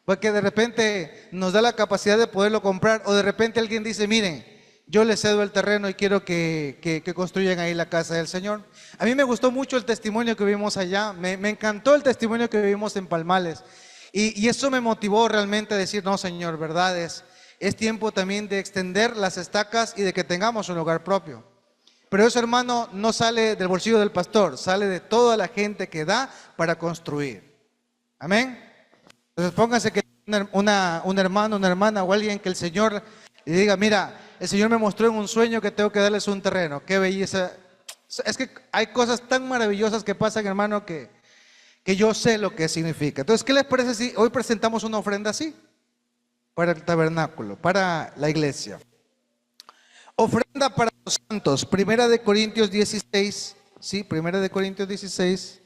Porque de repente nos da la capacidad de poderlo comprar, o de repente alguien dice, miren, yo les cedo el terreno y quiero que construyan ahí la casa del Señor. A mí me gustó mucho el testimonio que vimos allá. Me encantó el testimonio que vimos en Palmales. Y eso me motivó realmente a decir, no, Señor, verdad es tiempo también de extender las estacas y de que tengamos un lugar propio. Pero eso, hermano, no sale del bolsillo del pastor, sale de toda la gente que da para construir. Amén. Entonces pónganse que un hermano, una hermana o alguien que el Señor le diga, mira, el Señor me mostró en un sueño que tengo que darles un terreno. Qué belleza. Es que hay cosas tan maravillosas que pasan, hermano, que yo sé lo que significa. Entonces, ¿qué les parece si hoy presentamos una ofrenda así? Para el tabernáculo, para la iglesia. Ofrenda para los santos. Primera de Corintios 16. Sí, Primera de Corintios 16.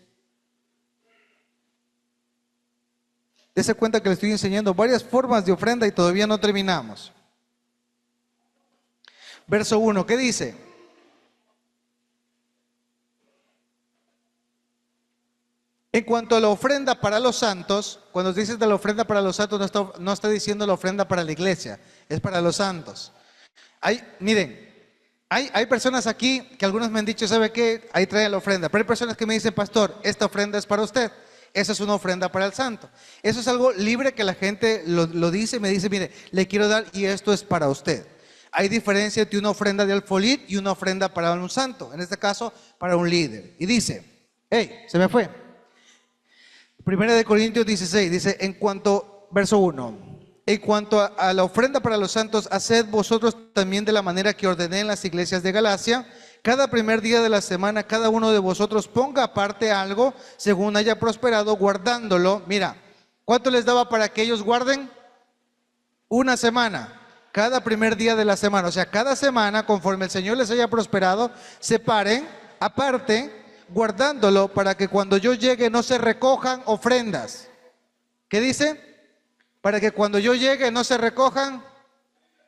Dese cuenta que le estoy enseñando varias formas de ofrenda y todavía no terminamos. Verso 1, ¿qué dice? En cuanto a la ofrenda para los santos, cuando dices de la ofrenda para los santos, no está diciendo la ofrenda para la iglesia, es para los santos. Miren, hay personas aquí que algunos me han dicho, ¿sabe qué? Ahí trae la ofrenda. Pero hay personas que me dicen, pastor, esta ofrenda es para usted. Esa es una ofrenda para el santo. Eso es algo libre que la gente lo dice, me dice, mire, le quiero dar y esto es para usted. Hay diferencia entre una ofrenda de alfolí y una ofrenda para un santo. En este caso, para un líder. Y dice, hey, se me fue. Primera de Corintios 16, dice, verso 1, en cuanto a la ofrenda para los santos, haced vosotros también de la manera que ordené en las iglesias de Galacia. Cada primer día de la semana, cada uno de vosotros ponga aparte algo, según haya prosperado, guardándolo. Mira, ¿cuánto les daba para que ellos guarden? Una semana, cada primer día de la semana. O sea, cada semana, conforme el Señor les haya prosperado, separen aparte, guardándolo para que cuando yo llegue no se recojan ofrendas. ¿Qué dice? Para que cuando yo llegue no se recojan.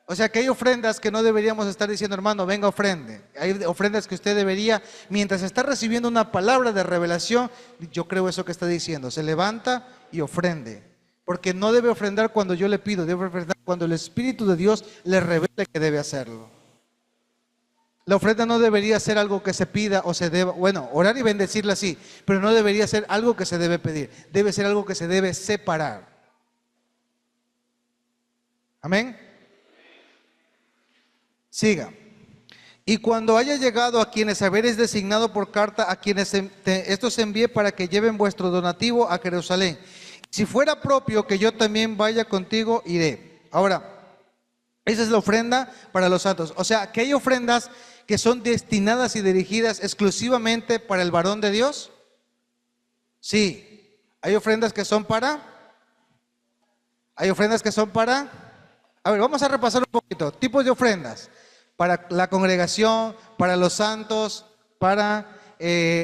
O sea que hay ofrendas que no deberíamos estar diciendo, hermano, venga, ofrende. Hay ofrendas que usted debería, mientras está recibiendo una palabra de revelación, yo creo eso que está diciendo, se levanta y ofrende. Porque no debe ofrendar cuando yo le pido, debe ofrendar cuando el Espíritu de Dios le revele que debe hacerlo. La ofrenda no debería ser algo que se pida o se deba, bueno, orar y bendecirla sí, pero no debería ser algo que se debe pedir, debe ser algo que se debe separar. Amén. Siga. Y cuando haya llegado a quienes haberes designado por carta, a quienes estos envíe para que lleven vuestro donativo a Jerusalén. Si fuera propio que yo también vaya contigo, iré. Ahora, esa es la ofrenda para los santos. O sea, que hay ofrendas que son destinadas y dirigidas exclusivamente para el varón de Dios. Sí. Hay ofrendas que son para. A ver, vamos a repasar un poquito. Tipos de ofrendas. Para la congregación, para los santos, para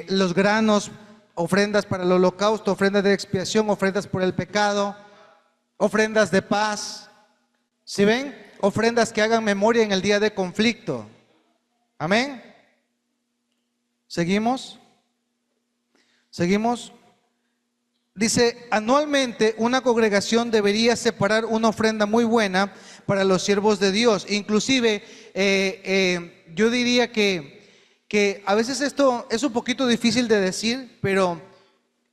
los granos, ofrendas para el holocausto, ofrendas de expiación, ofrendas por el pecado, ofrendas de paz. ¿Sí ven? Ofrendas que hagan memoria en el día de conflicto. Amén. Seguimos. Dice, anualmente una congregación debería separar una ofrenda muy buena para los siervos de Dios. Inclusive, yo diría que a veces esto es un poquito difícil de decir, pero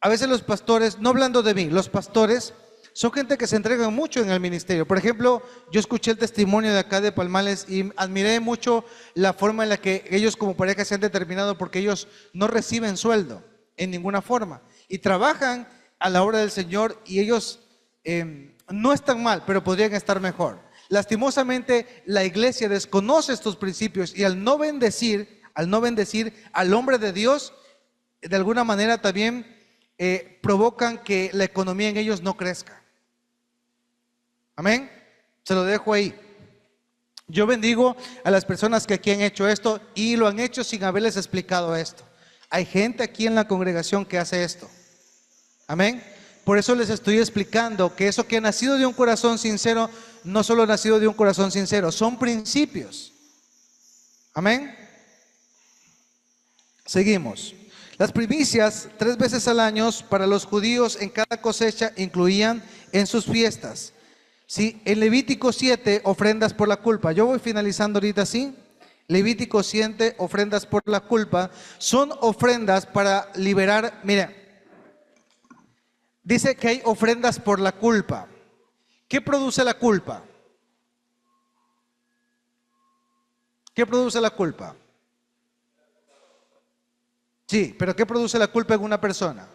a veces los pastores, no hablando de mí, los pastores son gente que se entregan mucho en el ministerio. Por ejemplo, yo escuché el testimonio de acá de Palmales y admiré mucho la forma en la que ellos como pareja se han determinado, porque ellos no reciben sueldo en ninguna forma y trabajan a la obra del Señor, y ellos no están mal, pero podrían estar mejor. Lastimosamente, la iglesia desconoce estos principios y al no bendecir al hombre de Dios, de alguna manera también provocan que la economía en ellos no crezca. Amén. Se lo dejo ahí. Yo bendigo a las personas que aquí han hecho esto y lo han hecho sin haberles explicado esto. Hay gente aquí en la congregación que hace esto. Amén. Por eso les estoy explicando que eso que ha nacido de un corazón sincero, no solo ha nacido de un corazón sincero, son principios. Amén. Seguimos. Las primicias 3 veces al año para los judíos en cada cosecha incluían en sus fiestas. Sí, en Levítico 7, ofrendas por la culpa. Yo voy finalizando ahorita, ¿sí? Levítico 7, ofrendas por la culpa. Son ofrendas para liberar, mira, dice que hay ofrendas por la culpa. ¿Qué produce la culpa? ¿Qué produce la culpa? Sí, pero ¿qué produce la culpa en una persona?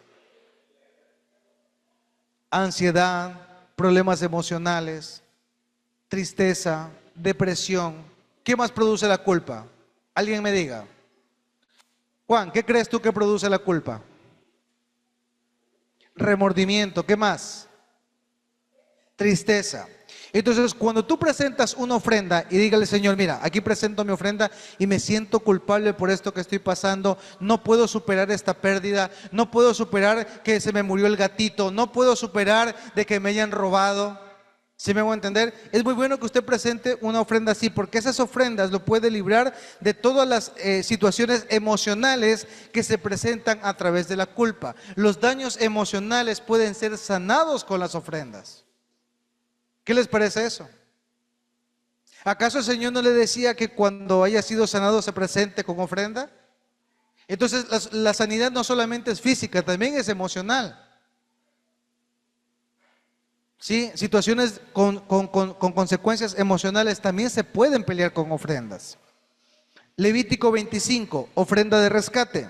Ansiedad, problemas emocionales, tristeza, depresión. ¿Qué más produce la culpa? Alguien me diga. Juan, ¿qué crees tú que produce la culpa? Remordimiento. ¿Qué más? Tristeza. Entonces, cuando tú presentas una ofrenda y dígale, Señor, mira, aquí presento mi ofrenda y me siento culpable por esto que estoy pasando, no puedo superar esta pérdida, no puedo superar que se me murió el gatito, no puedo superar de que me hayan robado. ¿Sí me hago entender? Es muy bueno que usted presente una ofrenda así, porque esas ofrendas lo puede librar de todas las situaciones emocionales que se presentan a través de la culpa. Los daños emocionales pueden ser sanados con las ofrendas. ¿Qué les parece eso? ¿Acaso el Señor no le decía que cuando haya sido sanado se presente con ofrenda? Entonces la sanidad no solamente es física, también es emocional. ¿Sí? Situaciones con consecuencias emocionales también se pueden pelear con ofrendas. Levítico 25, ofrenda de rescate.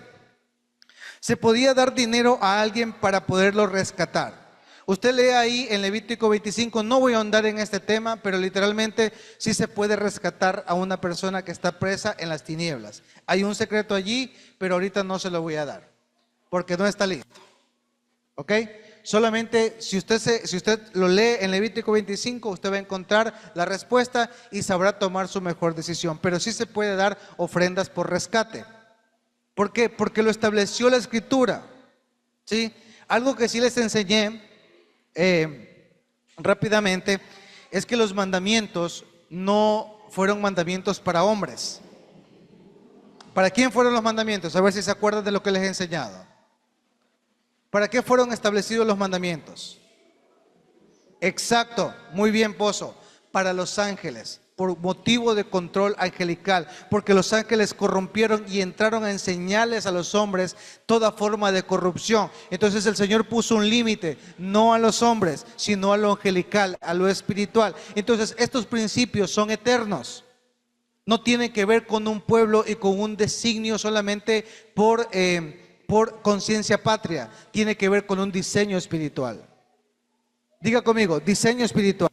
Se podía dar dinero a alguien para poderlo rescatar. Usted lee ahí en Levítico 25, no voy a ahondar en este tema, pero literalmente sí se puede rescatar a una persona que está presa en las tinieblas. Hay un secreto allí, pero ahorita no se lo voy a dar, porque no está listo. ¿Ok? Solamente si usted lo lee en Levítico 25, usted va a encontrar la respuesta y sabrá tomar su mejor decisión. Pero sí se puede dar ofrendas por rescate. ¿Por qué? Porque lo estableció la Escritura. ¿Sí? Algo que sí les enseñé rápidamente es que los mandamientos no fueron mandamientos para hombres. ¿Para quién fueron los mandamientos? A ver si se acuerdan de lo que les he enseñado. ¿Para qué fueron establecidos los mandamientos? Exacto, muy bien, Pozo. Para los ángeles, por motivo de control angelical, porque los ángeles corrompieron y entraron a enseñarles a los hombres toda forma de corrupción. Entonces el Señor puso un límite, no a los hombres, sino a lo angelical, a lo espiritual. Entonces estos principios son eternos. No tienen que ver con un pueblo y con un designio solamente por conciencia patria, tiene que ver con un diseño espiritual. Diga conmigo, diseño espiritual.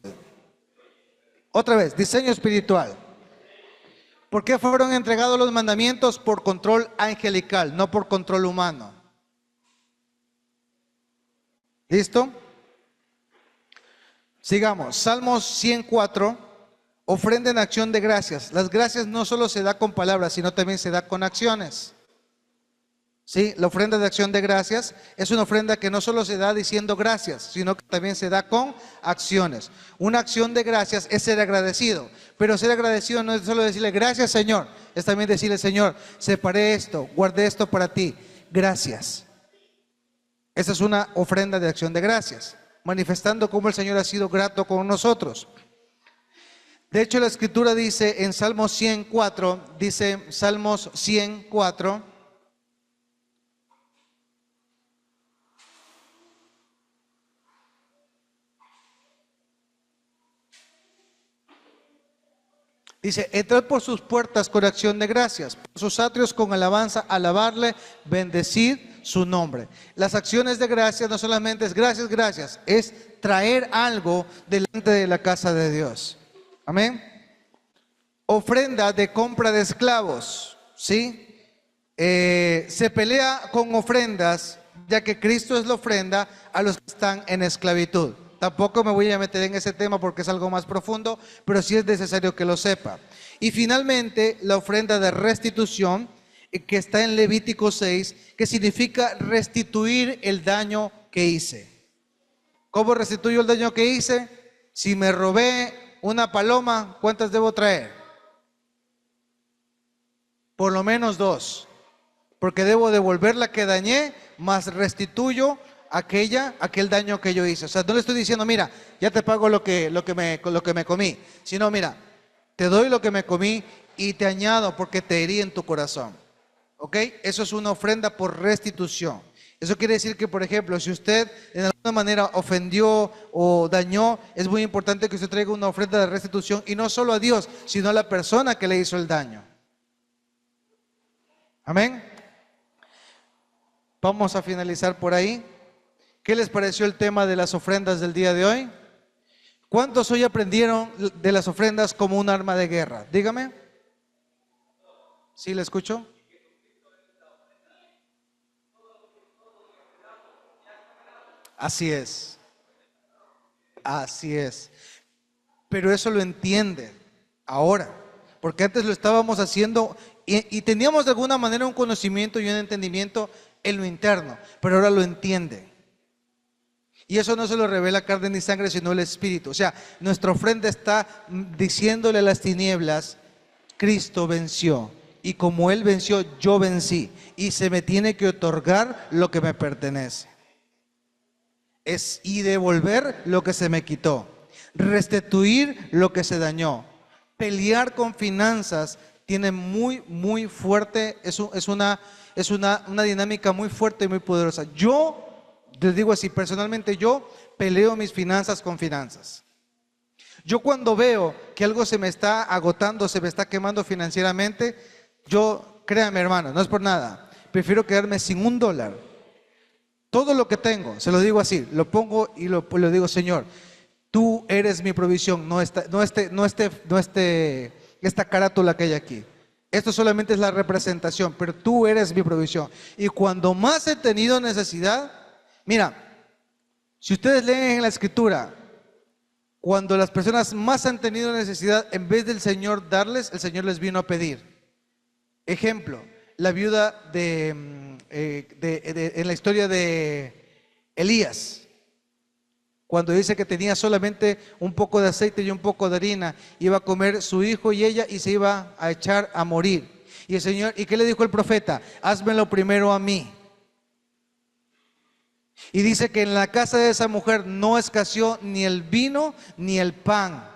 Otra vez, diseño espiritual. ¿Por qué fueron entregados los mandamientos? Por control angelical, no por control humano. ¿Listo? Sigamos, Salmos 104, ofrenda en acción de gracias. Las gracias no solo se da con palabras, sino también se da con acciones. Sí, la ofrenda de acción de gracias es una ofrenda que no solo se da diciendo gracias, sino que también se da con acciones. Una acción de gracias es ser agradecido, pero ser agradecido no es solo decirle gracias, Señor, es también decirle, Señor, separé esto, guardé esto para ti, gracias. Esa es una ofrenda de acción de gracias, manifestando cómo el Señor ha sido grato con nosotros. De hecho, la Escritura dice en Salmos 104, dice Salmos 104, dice, entrad por sus puertas con acción de gracias, por sus atrios con alabanza, alabarle, bendecid su nombre. Las acciones de gracias no solamente es gracias, gracias, es traer algo delante de la casa de Dios. Amén. Ofrenda de compra de esclavos, ¿sí? Se pelea con ofrendas, ya que Cristo es la ofrenda a los que están en esclavitud. Tampoco me voy a meter en ese tema porque es algo más profundo, pero sí es necesario que lo sepa. Y finalmente, la ofrenda de restitución, que está en Levítico 6, que significa restituir el daño que hice. ¿Cómo restituyo el daño que hice? Si me robé una paloma, ¿cuántas debo traer? Por lo menos 2, porque debo devolver la que dañé, más restituyo aquel daño que yo hice. O sea, no le estoy diciendo, mira, ya te pago lo que me comí, sino, mira, te doy lo que me comí y te añado porque te herí en tu corazón. ¿Ok? Eso es una ofrenda por restitución. Eso quiere decir que, por ejemplo, si usted de alguna manera ofendió o dañó, es muy importante que usted traiga una ofrenda de restitución, y no solo a Dios, sino a la persona que le hizo el daño. Amén. Vamos a finalizar por ahí. ¿Qué les pareció el tema de las ofrendas del día de hoy? ¿Cuántos hoy aprendieron de las ofrendas como un arma de guerra? Dígame. ¿Sí le escucho? Así es. Así es. Pero eso lo entiende ahora, porque antes lo estábamos haciendo y teníamos de alguna manera un conocimiento y un entendimiento en lo interno, pero ahora lo entiende. Y eso no se lo revela carne ni sangre, sino el Espíritu. O sea, nuestra ofrenda está diciéndole a las tinieblas: Cristo venció. Y como Él venció, yo vencí. Y se me tiene que otorgar lo que me pertenece. Y devolver lo que se me quitó. Restituir lo que se dañó. Pelear con finanzas tiene muy fuerte, una dinámica muy fuerte y muy poderosa. Yo les digo así, personalmente yo peleo mis finanzas con finanzas. Yo cuando veo que algo se me está agotando, se me está quemando financieramente, yo, créanme hermano, no es por nada, prefiero quedarme sin $1. Todo lo que tengo, se lo digo así, lo pongo y lo digo: Señor, tú eres mi provisión, esta carátula que hay aquí. Esto solamente es la representación, pero tú eres mi provisión. Y cuando más he tenido necesidad, mira, si ustedes leen en la Escritura, cuando las personas más han tenido necesidad, en vez del Señor darles, el Señor les vino a pedir. Ejemplo, la viuda en la historia de Elías. Cuando dice que tenía solamente un poco de aceite y un poco de harina, iba a comer su hijo y ella y se iba a echar a morir. Y el Señor, ¿y qué le dijo el profeta? Házmelo primero a mí. Y dice que en la casa de esa mujer no escaseó ni el vino ni el pan.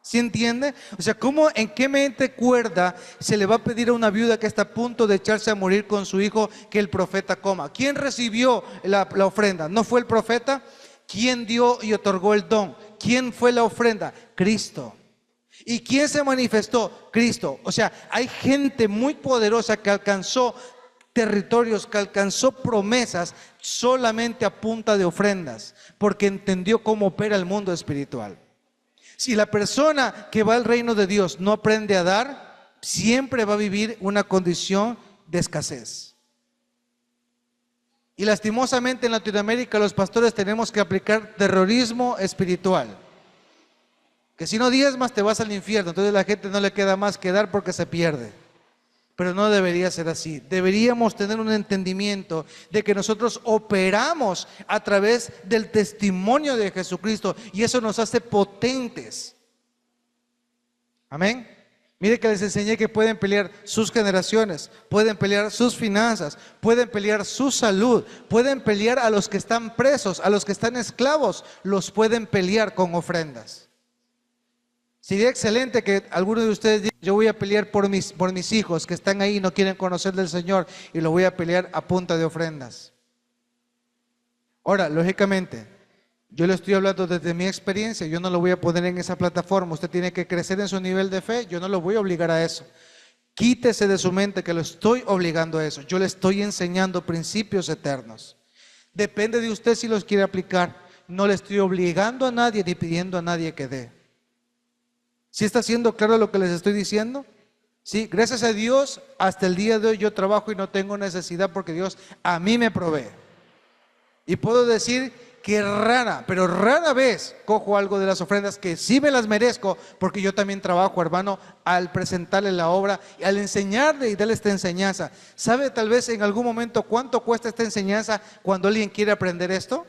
¿Sí entiende? O sea, ¿cómo, en qué mente cuerda se le va a pedir a una viuda que está a punto de echarse a morir con su hijo que el profeta coma? ¿Quién recibió la ofrenda? ¿No fue el profeta? ¿Quién dio y otorgó el don? ¿Quién fue la ofrenda? Cristo. ¿Y quién se manifestó? Cristo. O sea, hay gente muy poderosa que alcanzó territorios, que alcanzó promesas solamente a punta de ofrendas, porque entendió cómo opera el mundo espiritual. Si la persona que va al reino de Dios no aprende a dar, siempre va a vivir una condición de escasez. Y lastimosamente en Latinoamérica los pastores tenemos que aplicar terrorismo espiritual. Que si no diezmas te vas al infierno. Entonces a la gente no le queda más que dar porque se pierde. Pero no debería ser así. Deberíamos tener un entendimiento de que nosotros operamos a través del testimonio de Jesucristo y eso nos hace potentes. Amén. Mire que les enseñé que pueden pelear sus generaciones, pueden pelear sus finanzas, pueden pelear su salud, pueden pelear a los que están presos, a los que están esclavos, los pueden pelear con ofrendas. Sería excelente que alguno de ustedes diga: yo voy a pelear por mis hijos que están ahí y no quieren conocer del Señor, y lo voy a pelear a punta de ofrendas. Ahora, lógicamente, yo le estoy hablando desde mi experiencia, yo no lo voy a poner en esa plataforma. Usted tiene que crecer en su nivel de fe, yo no lo voy a obligar a eso. Quítese de su mente que lo estoy obligando a eso. Yo le estoy enseñando principios eternos. Depende de usted si los quiere aplicar. No le estoy obligando a nadie ni pidiendo a nadie que dé. ¿Sí está siendo claro lo que les estoy diciendo? Sí, gracias a Dios, hasta el día de hoy yo trabajo y no tengo necesidad porque Dios a mí me provee. Y puedo decir que pero rara vez cojo algo de las ofrendas que sí me las merezco, porque yo también trabajo, hermano, al presentarle la obra y al enseñarle y darle esta enseñanza. ¿Sabe tal vez en algún momento cuánto cuesta esta enseñanza cuando alguien quiere aprender esto?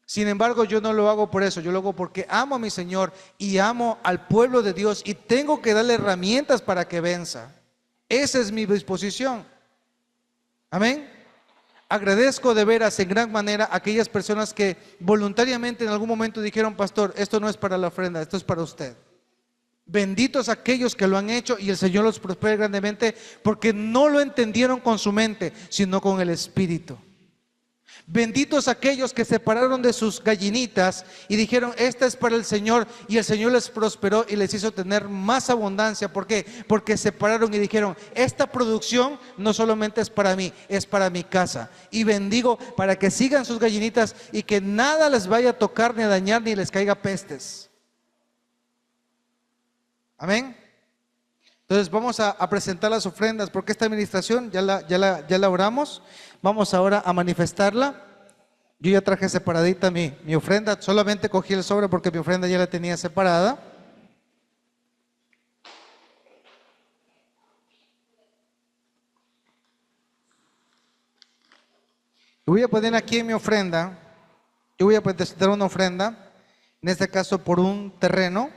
Sin embargo, yo no lo hago por eso, yo lo hago porque amo a mi Señor y amo al pueblo de Dios y tengo que darle herramientas para que venza. Esa es mi disposición. Amén. Agradezco de veras en gran manera a aquellas personas que voluntariamente en algún momento dijeron: pastor, esto no es para la ofrenda, esto es para usted. Benditos aquellos que lo han hecho y el Señor los prospere grandemente, porque no lo entendieron con su mente, sino con el Espíritu. Benditos aquellos que se pararon de sus gallinitas y dijeron: esta es para el Señor, y el Señor les prosperó y les hizo tener más abundancia. ¿Por qué? Porque se pararon y dijeron: esta producción no solamente es para mí, es para mi casa. Y bendigo para que sigan sus gallinitas y que nada les vaya a tocar ni a dañar ni les caiga pestes. Amén. Entonces vamos a presentar las ofrendas, porque esta administración ya la oramos. Vamos ahora a manifestarla. Yo ya traje separadita mi ofrenda, solamente cogí el sobre porque mi ofrenda ya la tenía separada. Voy a poner aquí en mi ofrenda Yo voy a presentar una ofrenda, en este caso por un terreno.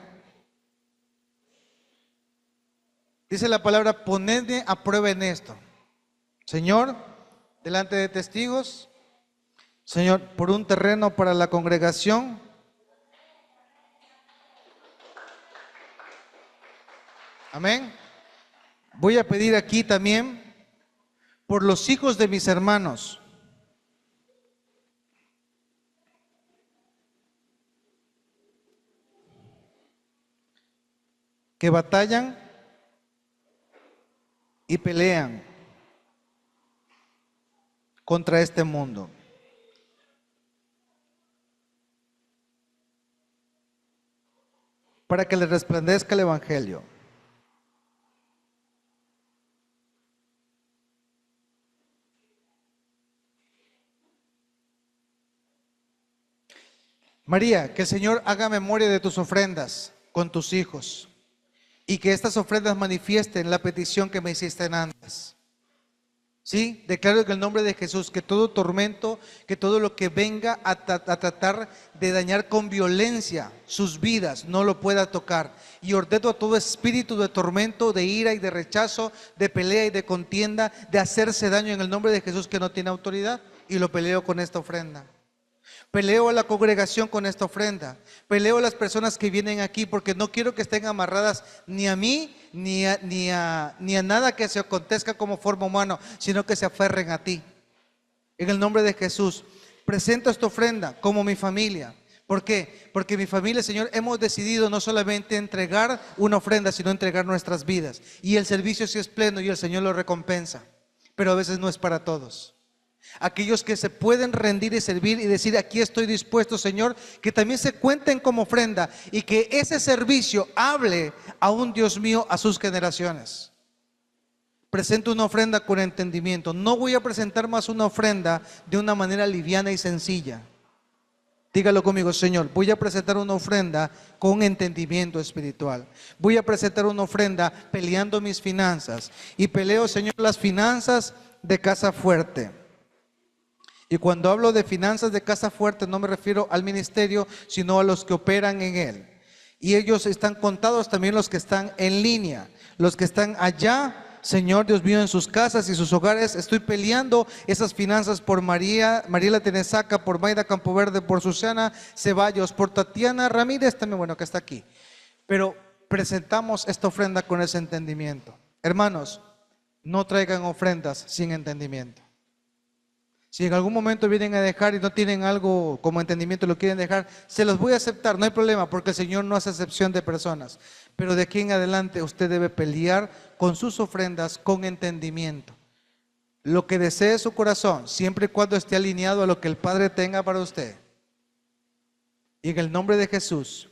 Dice la palabra, ponedme a prueba en esto. Señor, delante de testigos, Señor, por un terreno para la congregación. Amén. Voy a pedir aquí también por los hijos de mis hermanos. Que batallan y pelean contra este mundo. Para que les resplandezca el Evangelio. María, que el Señor haga memoria de tus ofrendas con tus hijos y que estas ofrendas manifiesten la petición que me hiciste antes. Sí, declaro en el nombre de Jesús que todo tormento, que todo lo que venga a tratar de dañar con violencia sus vidas, no lo pueda tocar. Y ordeno a todo espíritu de tormento, de ira y de rechazo, de pelea y de contienda, de hacerse daño en el nombre de Jesús que no tiene autoridad, y lo peleo con esta ofrenda. Peleo a la congregación con esta ofrenda. Peleo a las personas que vienen aquí porque no quiero que estén amarradas ni a mí ni a nada que se acontezca como forma humana, sino que se aferren a ti. En el nombre de Jesús, presento esta ofrenda como mi familia. ¿Por qué? Porque mi familia, Señor, hemos decidido no solamente entregar una ofrenda, sino entregar nuestras vidas. Y el servicio sí es pleno y el Señor lo recompensa. Pero a veces no es para todos. Aquellos que se pueden rendir y servir y decir, aquí estoy dispuesto, Señor, que también se cuenten como ofrenda y que ese servicio hable a un Dios mío a sus generaciones. Presento una ofrenda con entendimiento. No voy a presentar más una ofrenda de una manera liviana y sencilla. Dígalo conmigo, Señor, voy a presentar una ofrenda con entendimiento espiritual. Voy a presentar una ofrenda peleando mis finanzas. Y peleo, Señor, las finanzas de Casa Fuerte. Y cuando hablo de finanzas de Casa Fuerte, no me refiero al ministerio, sino a los que operan en él. Y ellos están contados también los que están en línea, los que están allá, Señor Dios mío, en sus casas y sus hogares. Estoy peleando esas finanzas por Mariela Tenesaca, por Maida Campoverde, por Susana Ceballos, por Tatiana Ramírez, también bueno que está aquí. Pero presentamos esta ofrenda con ese entendimiento. Hermanos, no traigan ofrendas sin entendimiento. Si en algún momento vienen a dejar y no tienen algo como entendimiento, lo quieren dejar, se los voy a aceptar, no hay problema, porque el Señor no hace excepción de personas. Pero de aquí en adelante usted debe pelear con sus ofrendas con entendimiento. Lo que desee su corazón, siempre y cuando esté alineado a lo que el Padre tenga para usted. Y en el nombre de Jesús,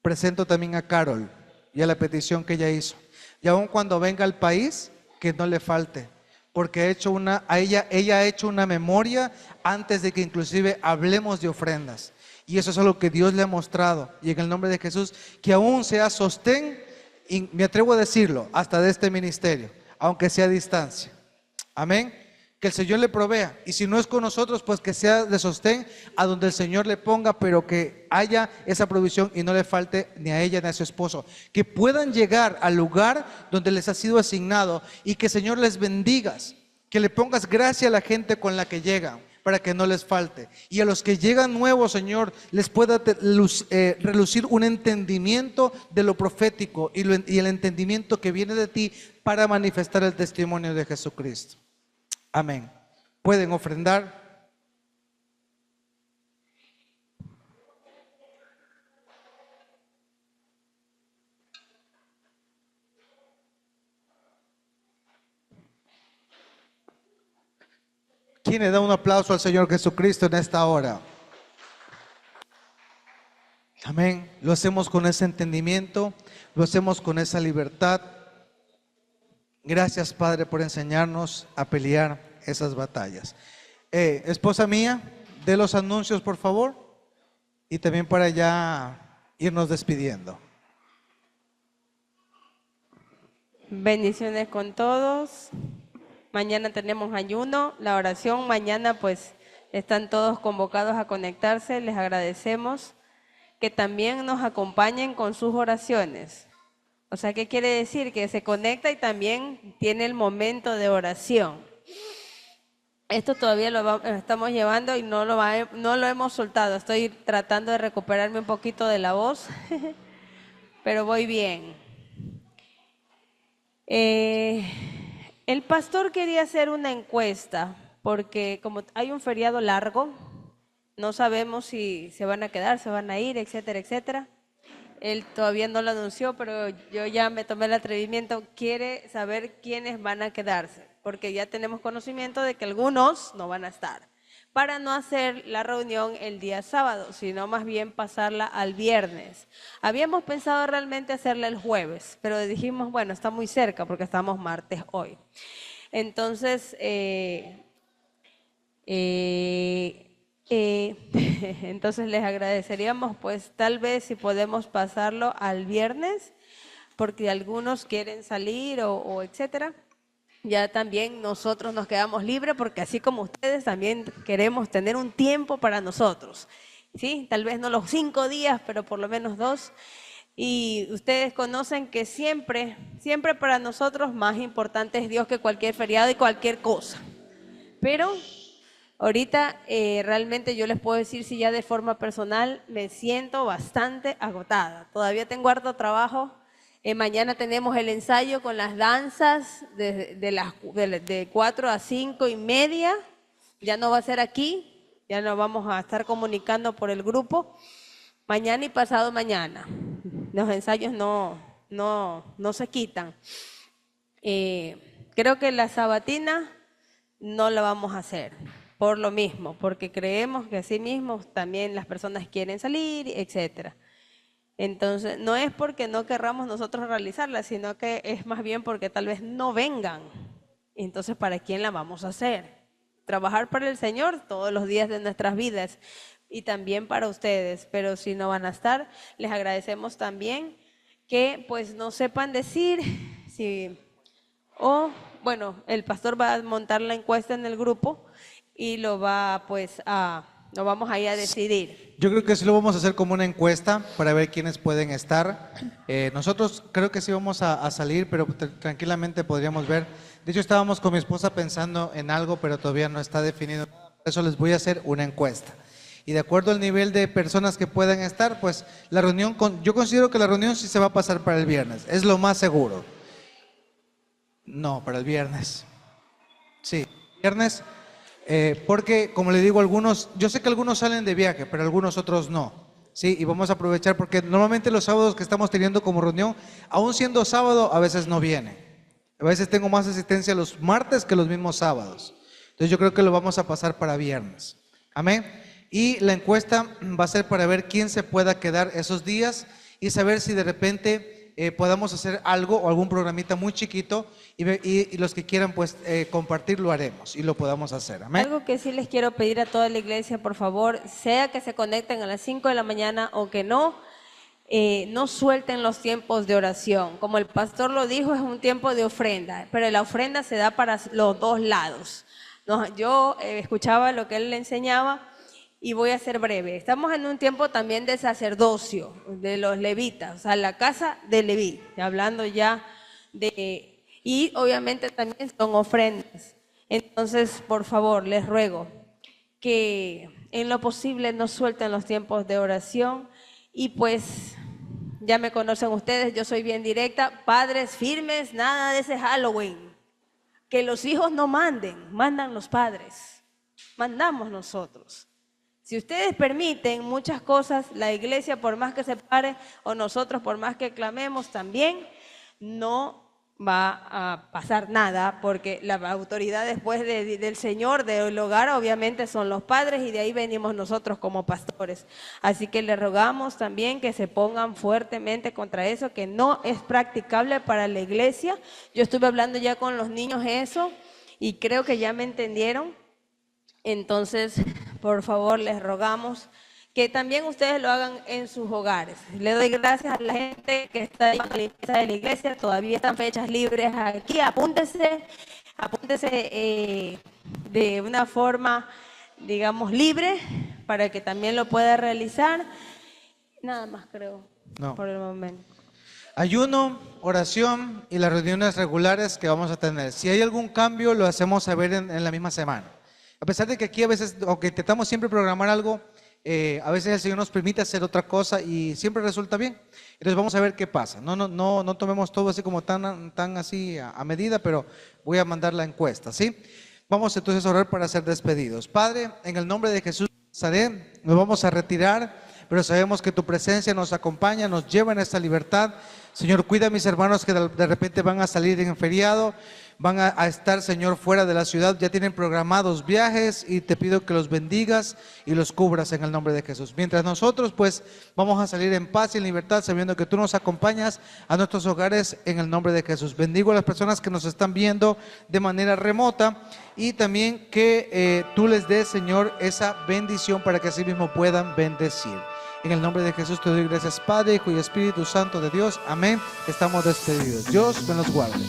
presento también a Carol y a la petición que ella hizo. Y aun cuando venga al país, que no le falte. Porque ella ha hecho una memoria antes de que inclusive hablemos de ofrendas. Y eso es algo que Dios le ha mostrado. Y en el nombre de Jesús, que aún sea sostén, y me atrevo a decirlo, hasta de este ministerio, aunque sea a distancia. Amén. Que el Señor le provea. Y si no es con nosotros, pues que sea de sostén a donde el Señor le ponga, pero que haya esa provisión y no le falte ni a ella ni a su esposo. Que puedan llegar al lugar donde les ha sido asignado y que el Señor les bendigas. Que le pongas gracia a la gente con la que llegan, para que no les falte. Y a los que llegan nuevos, Señor, les pueda relucir un entendimiento de lo profético y el entendimiento que viene de ti para manifestar el testimonio de Jesucristo. Amén. Pueden ofrendar. ¿Quién le da un aplauso al Señor Jesucristo en esta hora? Amén. Lo hacemos con ese entendimiento, lo hacemos con esa libertad. Gracias, Padre, por enseñarnos a pelear esas batallas. Esposa mía, dé los anuncios, por favor, y también para ya irnos despidiendo. Bendiciones con todos. Mañana tenemos ayuno, la oración. Mañana pues Están todos convocados a conectarse. Les agradecemos que también nos acompañen con sus oraciones. O sea, ¿qué quiere decir? Que se conecta y también tiene el momento de oración. Esto todavía lo estamos llevando y no lo hemos soltado. Estoy tratando de recuperarme un poquito de la voz, pero voy bien. El pastor quería hacer una encuesta porque como hay un feriado largo, no sabemos si se van a quedar, se van a ir, etcétera, etcétera. Él todavía no lo anunció, pero yo ya me tomé el atrevimiento. Quiere saber quiénes van a quedarse, porque ya tenemos conocimiento de que algunos no van a estar. Para no hacer la reunión el día sábado, sino más bien pasarla al viernes. Habíamos pensado realmente hacerla el jueves, pero dijimos, bueno, está muy cerca porque estamos martes hoy. Entonces, entonces les agradeceríamos pues tal vez si podemos pasarlo al viernes, porque algunos quieren salir o etcétera. Ya también nosotros nos quedamos libres porque así como ustedes también queremos tener un tiempo para nosotros, ¿sí? Tal vez no los 5 días, pero por lo menos 2. Y ustedes conocen que siempre para nosotros más importante es Dios que cualquier feriado y cualquier cosa. Pero ahorita realmente yo les puedo decir si ya de forma personal me siento bastante agotada. Todavía tengo harto trabajo. Mañana tenemos el ensayo con las danzas de 4 a 5:30. Ya no va a ser aquí, ya nos vamos a estar comunicando por el grupo. Mañana y pasado mañana. Los ensayos no se quitan. Creo que la sabatina no la vamos a hacer por lo mismo, porque creemos que así mismo también las personas quieren salir, etcétera. Entonces, no es porque no querramos nosotros realizarla, sino que es más bien porque tal vez no vengan. Entonces, ¿para quién la vamos a hacer? Trabajar para el Señor todos los días de nuestras vidas y también para ustedes, pero si no van a estar, les agradecemos también que pues nos sepan decir si, bueno, el pastor va a montar la encuesta en el grupo y lo vamos a ir a decidir. Yo creo que sí lo vamos a hacer como una encuesta para ver quiénes pueden estar. Nosotros creo que sí vamos a salir, pero tranquilamente podríamos ver. De hecho, estábamos con mi esposa pensando en algo, pero todavía no está definido. Por eso les voy a hacer una encuesta. Y de acuerdo al nivel de personas que puedan estar, pues la reunión, yo considero que la reunión sí se va a pasar para el viernes. Es lo más seguro. No, para el viernes. Sí, viernes. Porque, como le digo, yo sé que algunos salen de viaje, pero algunos otros no. Sí, y vamos a aprovechar porque normalmente los sábados que estamos teniendo como reunión, aún siendo sábado, a veces no viene. A veces tengo más asistencia los martes que los mismos sábados. Entonces yo creo que lo vamos a pasar para viernes. Amén. Y la encuesta va a ser para ver quién se pueda quedar esos días y saber si de repente podamos hacer algo o algún programita muy chiquito y los que quieran pues compartir lo haremos y lo podamos hacer. Amén. Algo que sí les quiero pedir a toda la iglesia, por favor, sea que se conecten a las 5 de la mañana o que no suelten los tiempos de oración. Como el pastor lo dijo, es un tiempo de ofrenda, pero la ofrenda se da para los dos lados. Yo escuchaba lo que él le enseñaba y voy a ser breve. Estamos en un tiempo también de sacerdocio, de los levitas, o sea, la casa de Leví, hablando ya de... Y obviamente también son ofrendas. Entonces, por favor, les ruego que en lo posible no suelten los tiempos de oración y pues ya me conocen ustedes, yo soy bien directa, padres firmes, nada de ese Halloween. Que los hijos no mandan los padres, mandamos nosotros. Si ustedes permiten muchas cosas, la iglesia por más que se pare o nosotros por más que clamemos también, no va a pasar nada porque la autoridad después del Señor, del hogar, obviamente son los padres y de ahí venimos nosotros como pastores. Así que les rogamos también que se pongan fuertemente contra eso, que no es practicable para la iglesia. Yo estuve hablando ya con los niños eso y creo que ya me entendieron. Entonces, por favor, les rogamos que también ustedes lo hagan en sus hogares. Le doy gracias a la gente que está en la limpieza de la iglesia, todavía están fechas libres aquí, apúntese de una forma digamos, libre para que también lo pueda realizar. Nada más creo, No. por el momento. Ayuno, oración y las reuniones regulares que vamos a tener. Si hay algún cambio, lo hacemos saber en la misma semana. A pesar de que aquí a veces, aunque intentamos siempre programar algo, a veces el Señor nos permite hacer otra cosa y siempre resulta bien. Entonces vamos a ver qué pasa. No tomemos todo así como tan así a medida, pero voy a mandar la encuesta, ¿sí? Vamos entonces a orar para ser despedidos. Padre, en el nombre de Jesús de Nazaret, nos vamos a retirar, pero sabemos que tu presencia nos acompaña, nos lleva en esta libertad. Señor, cuida a mis hermanos que de repente van a salir en feriado, van a estar, Señor, fuera de la ciudad, ya tienen programados viajes y te pido que los bendigas y los cubras en el nombre de Jesús. Mientras nosotros, pues, vamos a salir en paz y en libertad, sabiendo que tú nos acompañas a nuestros hogares en el nombre de Jesús. Bendigo a las personas que nos están viendo de manera remota y también que tú les des, Señor, esa bendición para que así mismo puedan bendecir. En el nombre de Jesús te doy gracias, Padre, Hijo y Espíritu Santo de Dios. Amén. Estamos despedidos. Dios me los guarde.